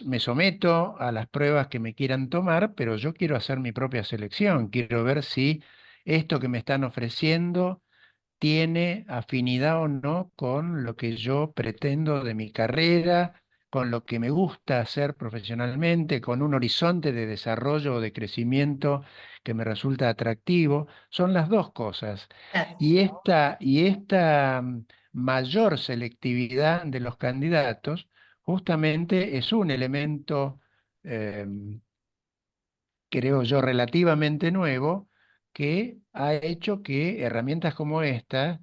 Speaker 3: me someto a las pruebas que me quieran tomar, pero yo quiero hacer mi propia selección. Quiero ver si esto que me están ofreciendo tiene afinidad o no con lo que yo pretendo de mi carrera, con lo que me gusta hacer profesionalmente, con un horizonte de desarrollo o de crecimiento que me resulta atractivo. Son las dos cosas.
Speaker 1: Claro.
Speaker 3: Y esta mayor selectividad de los candidatos justamente es un elemento, creo yo, relativamente nuevo, que ha hecho que herramientas como esta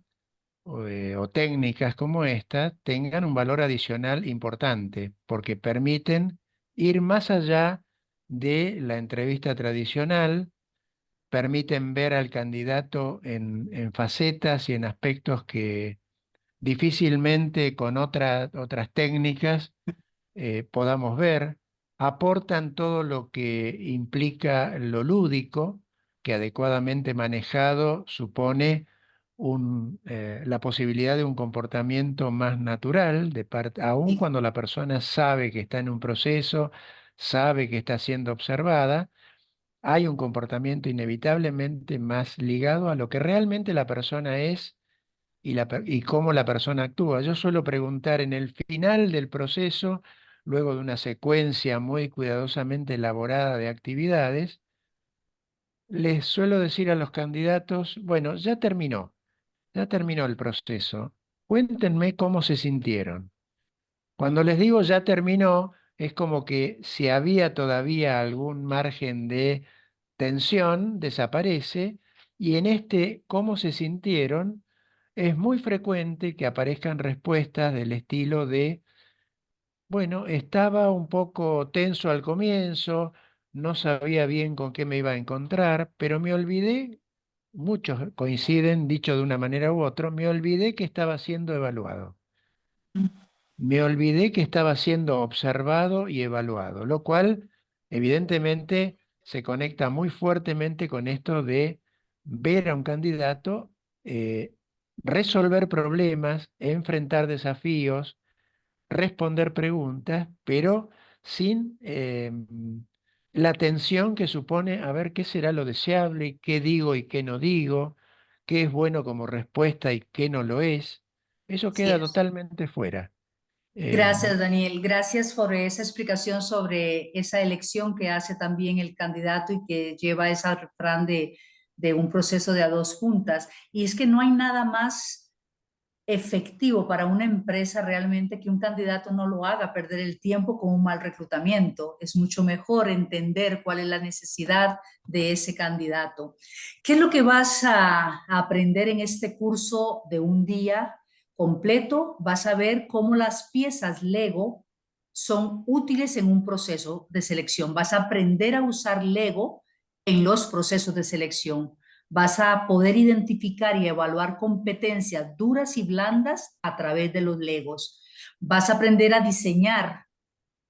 Speaker 3: o técnicas como esta tengan un valor adicional importante, porque permiten ir más allá de la entrevista tradicional, permiten ver al candidato en facetas y en aspectos que difícilmente con otras técnicas podamos ver, aportan todo lo que implica lo lúdico, que adecuadamente manejado supone la posibilidad de un comportamiento más natural, aun
Speaker 1: Sí.
Speaker 3: cuando la persona sabe que está en un proceso, sabe que está siendo observada, hay un comportamiento inevitablemente más ligado a lo que realmente la persona es y cómo la persona actúa. Yo suelo preguntar en el final del proceso, luego de una secuencia muy cuidadosamente elaborada de actividades, les suelo decir a los candidatos, bueno, ya terminó el proceso. Cuéntenme cómo se sintieron. Cuando les digo ya terminó, es como que si había todavía algún margen de tensión, desaparece, y en este cómo se sintieron, es muy frecuente que aparezcan respuestas del estilo de, bueno, estaba un poco tenso al comienzo, no sabía bien con qué me iba a encontrar, pero me olvidé, muchos coinciden, dicho de una manera u otra, me olvidé que estaba siendo evaluado. Me olvidé que estaba siendo observado y evaluado, lo cual evidentemente se conecta muy fuertemente con esto de ver a un candidato resolver problemas, enfrentar desafíos, responder preguntas, pero sin la tensión que supone a ver qué será lo deseable, qué digo y qué no digo, qué es bueno como respuesta y qué no lo es. Eso
Speaker 1: Así
Speaker 3: queda
Speaker 1: es.
Speaker 3: totalmente fuera. Em,
Speaker 1: Gracias, Daniel. Gracias por esa explicación sobre esa elección que hace también el candidato y que lleva ese refrán de un proceso de a dos juntas. Y es que no hay nada más efectivo para una empresa realmente que un candidato no lo haga perder el tiempo con un mal reclutamiento. Es mucho mejor entender cuál es la necesidad de ese candidato. ¿Qué es lo que vas a aprender en este curso de un día completo? Vas a ver cómo las piezas Lego son útiles en un proceso de selección. Vas a aprender a usar Lego en los procesos de selección. Vas a poder identificar y evaluar competencias duras y blandas a través de los Legos. Vas a aprender a diseñar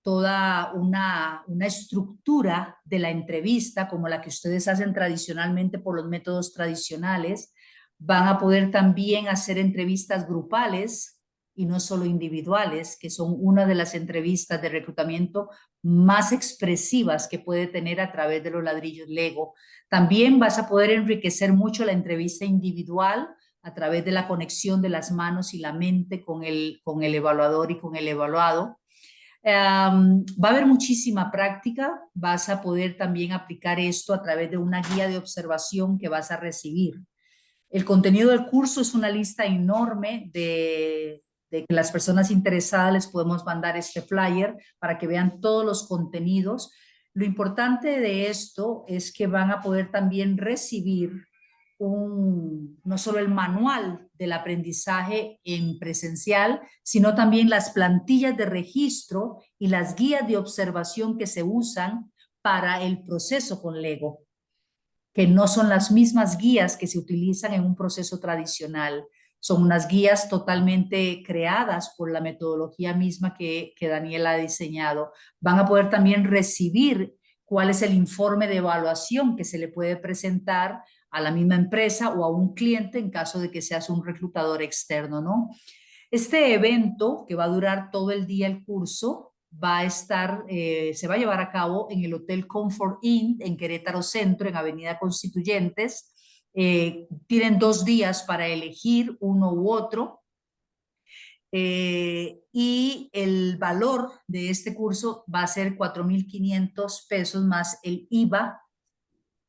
Speaker 1: toda una estructura de la entrevista como la que ustedes hacen tradicionalmente por los métodos tradicionales. Van a poder también hacer entrevistas grupales y no solo individuales, que son una de las entrevistas de reclutamiento más expresivas que puede tener a través de los ladrillos Lego. También vas a poder enriquecer mucho la entrevista individual a través de la conexión de las manos y la mente con el evaluador y con el evaluado. Va a haber muchísima práctica, vas a poder también aplicar esto a través de una guía de observación que vas a recibir. El contenido del curso es una lista enorme de que las personas interesadas les podemos mandar este flyer para que vean todos los contenidos. Lo importante de esto es que van a poder también recibir no solo el manual del aprendizaje en presencial, sino también las plantillas de registro y las guías de observación que se usan para el proceso con Lego, que no son las mismas guías que se utilizan en un proceso tradicional. Son unas guías totalmente creadas por la metodología misma que Daniel ha diseñado. Van a poder también recibir cuál es el informe de evaluación que se le puede presentar a la misma empresa o a un cliente en caso de que seas un reclutador externo, ¿no? Este evento, que va a durar todo el día el curso, se va a llevar a cabo en el Hotel Comfort Inn en Querétaro Centro, en Avenida Constituyentes. Tienen 2 días para elegir uno u otro. y el valor de este curso va a ser 4.500 pesos más el IVA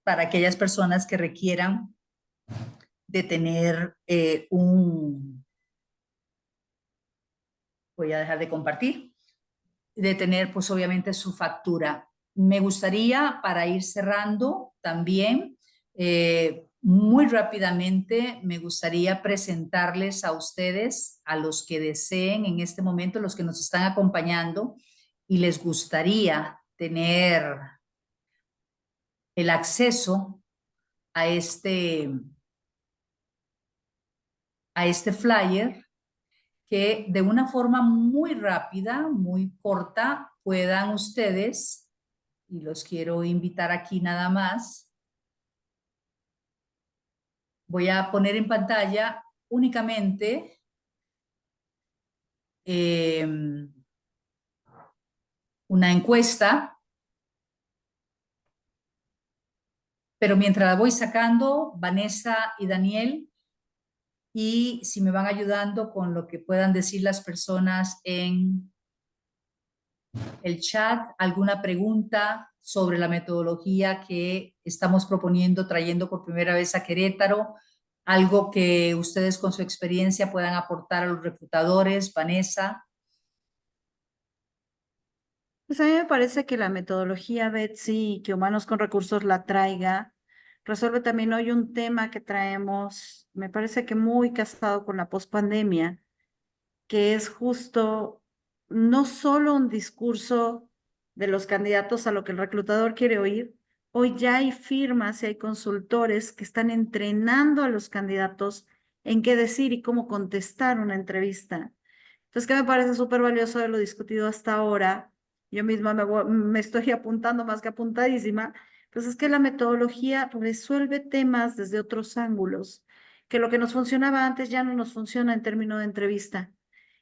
Speaker 1: para aquellas personas que requieran de tener voy a dejar de compartir, de tener pues obviamente su factura. Me gustaría, para ir cerrando también, muy rápidamente, me gustaría presentarles a ustedes, a los que deseen en este momento, los que nos están acompañando y les gustaría tener el acceso a este flyer, que de una forma muy rápida, muy corta, puedan ustedes, y los quiero invitar aquí nada más, voy a poner en pantalla únicamente una encuesta, pero mientras la voy sacando, Vanessa y Daniel, y si me van ayudando con lo que puedan decir las personas en el chat, alguna pregunta sobre la metodología que estamos proponiendo, trayendo por primera vez a Querétaro, algo que ustedes con su experiencia puedan aportar a los reclutadores. Vanessa.
Speaker 2: Pues a mí me parece que la metodología Betsy, que Humanos con Recursos la traiga, resuelve también hoy un tema que traemos, me parece que muy casado con la pospandemia, que es justo no solo un discurso de los candidatos a lo que el reclutador quiere oír. Hoy ya hay firmas y hay consultores que están entrenando a los candidatos en qué decir y cómo contestar una entrevista. Entonces, ¿qué me parece súper valioso de lo discutido hasta ahora? Yo misma me estoy apuntando más que apuntadísima. Pues es que la metodología resuelve temas desde otros ángulos, que lo que nos funcionaba antes ya no nos funciona en términos de entrevista.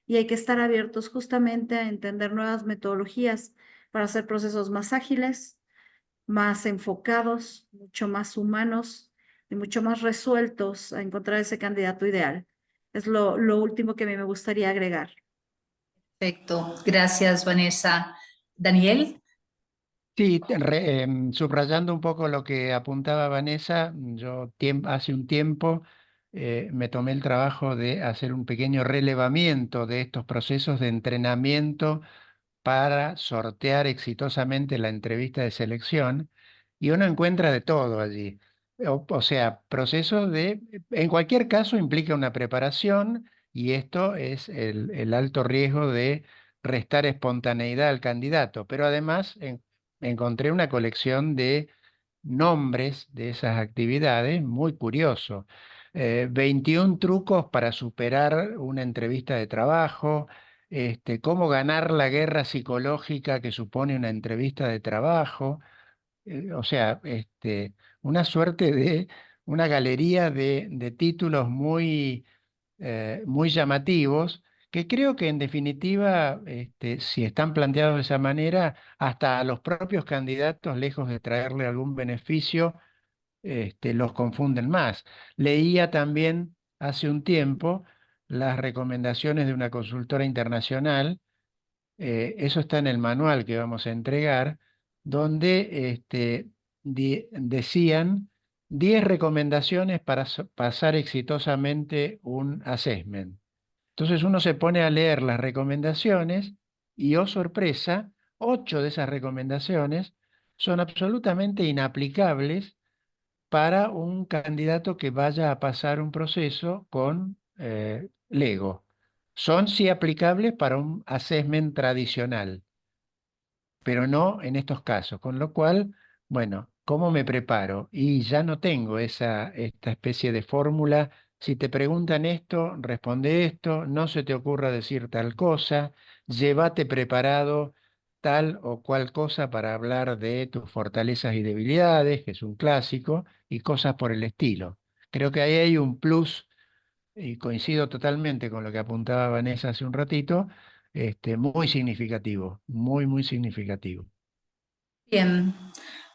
Speaker 2: Y hay que estar abiertos justamente a entender nuevas metodologías para hacer procesos más ágiles, más enfocados, mucho más humanos y mucho más resueltos a encontrar ese candidato ideal. Es lo último que a mí me gustaría agregar.
Speaker 1: Perfecto, gracias Vanessa. Daniel.
Speaker 3: Sí, subrayando un poco lo que apuntaba Vanessa, yo hace un tiempo me tomé el trabajo de hacer un pequeño relevamiento de estos procesos de entrenamiento para sortear exitosamente la entrevista de selección y uno encuentra de todo allí. O sea, procesos en cualquier caso implica una preparación y esto es el alto riesgo de restar espontaneidad al candidato, pero además encontré una colección de nombres de esas actividades muy curioso. 21 trucos para superar una entrevista de trabajo, cómo ganar la guerra psicológica que supone una entrevista de trabajo, o sea, una suerte de una galería de títulos muy llamativos que creo que en definitiva, si están planteados de esa manera, hasta a los propios candidatos, lejos de traerle algún beneficio, los confunden más. Leía también hace un tiempo las recomendaciones de una consultora internacional, eso está en el manual que vamos a entregar, donde decían 10 recomendaciones para pasar exitosamente un assessment. Entonces uno se pone a leer las recomendaciones y, oh sorpresa, 8 de esas recomendaciones son absolutamente inaplicables para un candidato que vaya a pasar un proceso con Lego. Son sí aplicables para un assessment tradicional, pero no en estos casos. Con lo cual, bueno, ¿cómo me preparo? Y ya no tengo esta especie de fórmula. Si te preguntan esto, responde esto, no se te ocurra decir tal cosa, llévate preparado tal o cual cosa para hablar de tus fortalezas y debilidades, que es un clásico, y cosas por el estilo. Creo que ahí hay un plus, y coincido totalmente con lo que apuntaba Vanessa hace un ratito, muy significativo, muy significativo.
Speaker 1: Bien,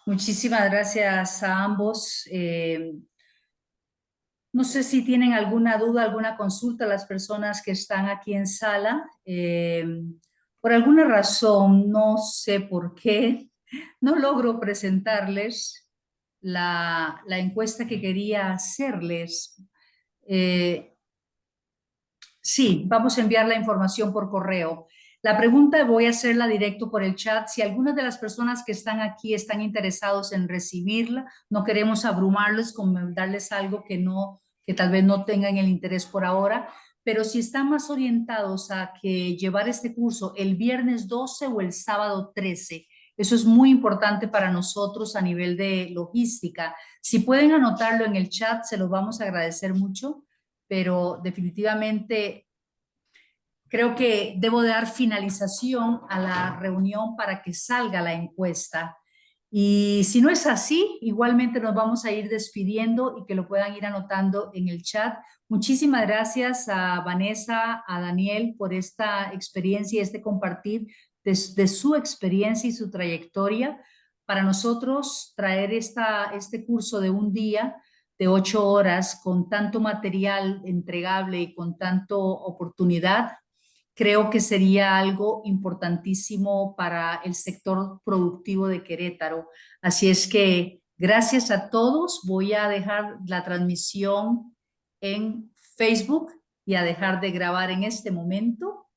Speaker 1: muchísimas gracias a ambos. No sé si tienen alguna duda, alguna consulta las personas que están aquí en sala. Por alguna razón, no sé por qué, no logro presentarles la encuesta que quería hacerles. Eh, sí, vamos a enviar la información por correo. La pregunta voy a hacerla directo por el chat. Si algunas de las personas que están aquí están interesados en recibirla, no queremos abrumarles con darles algo que tal vez no tengan el interés por ahora, pero si están más orientados a que llevar este curso el viernes 12 o el sábado 13, eso es muy importante para nosotros a nivel de logística. Si pueden anotarlo en el chat, se lo vamos a agradecer mucho, pero definitivamente creo que debo dar finalización a la reunión para que salga la encuesta. Y si no es así, igualmente nos vamos a ir despidiendo y que lo puedan ir anotando en el chat. Muchísimas gracias a Vanessa, a Daniel por esta experiencia y este compartir de su experiencia y su trayectoria. Para nosotros, traer este curso de un día de 8 horas con tanto material entregable y con tanto oportunidad, creo que sería algo importantísimo para el sector productivo de Querétaro. Así es que gracias a todos. Voy a dejar la transmisión en Facebook y a dejar de grabar en este momento.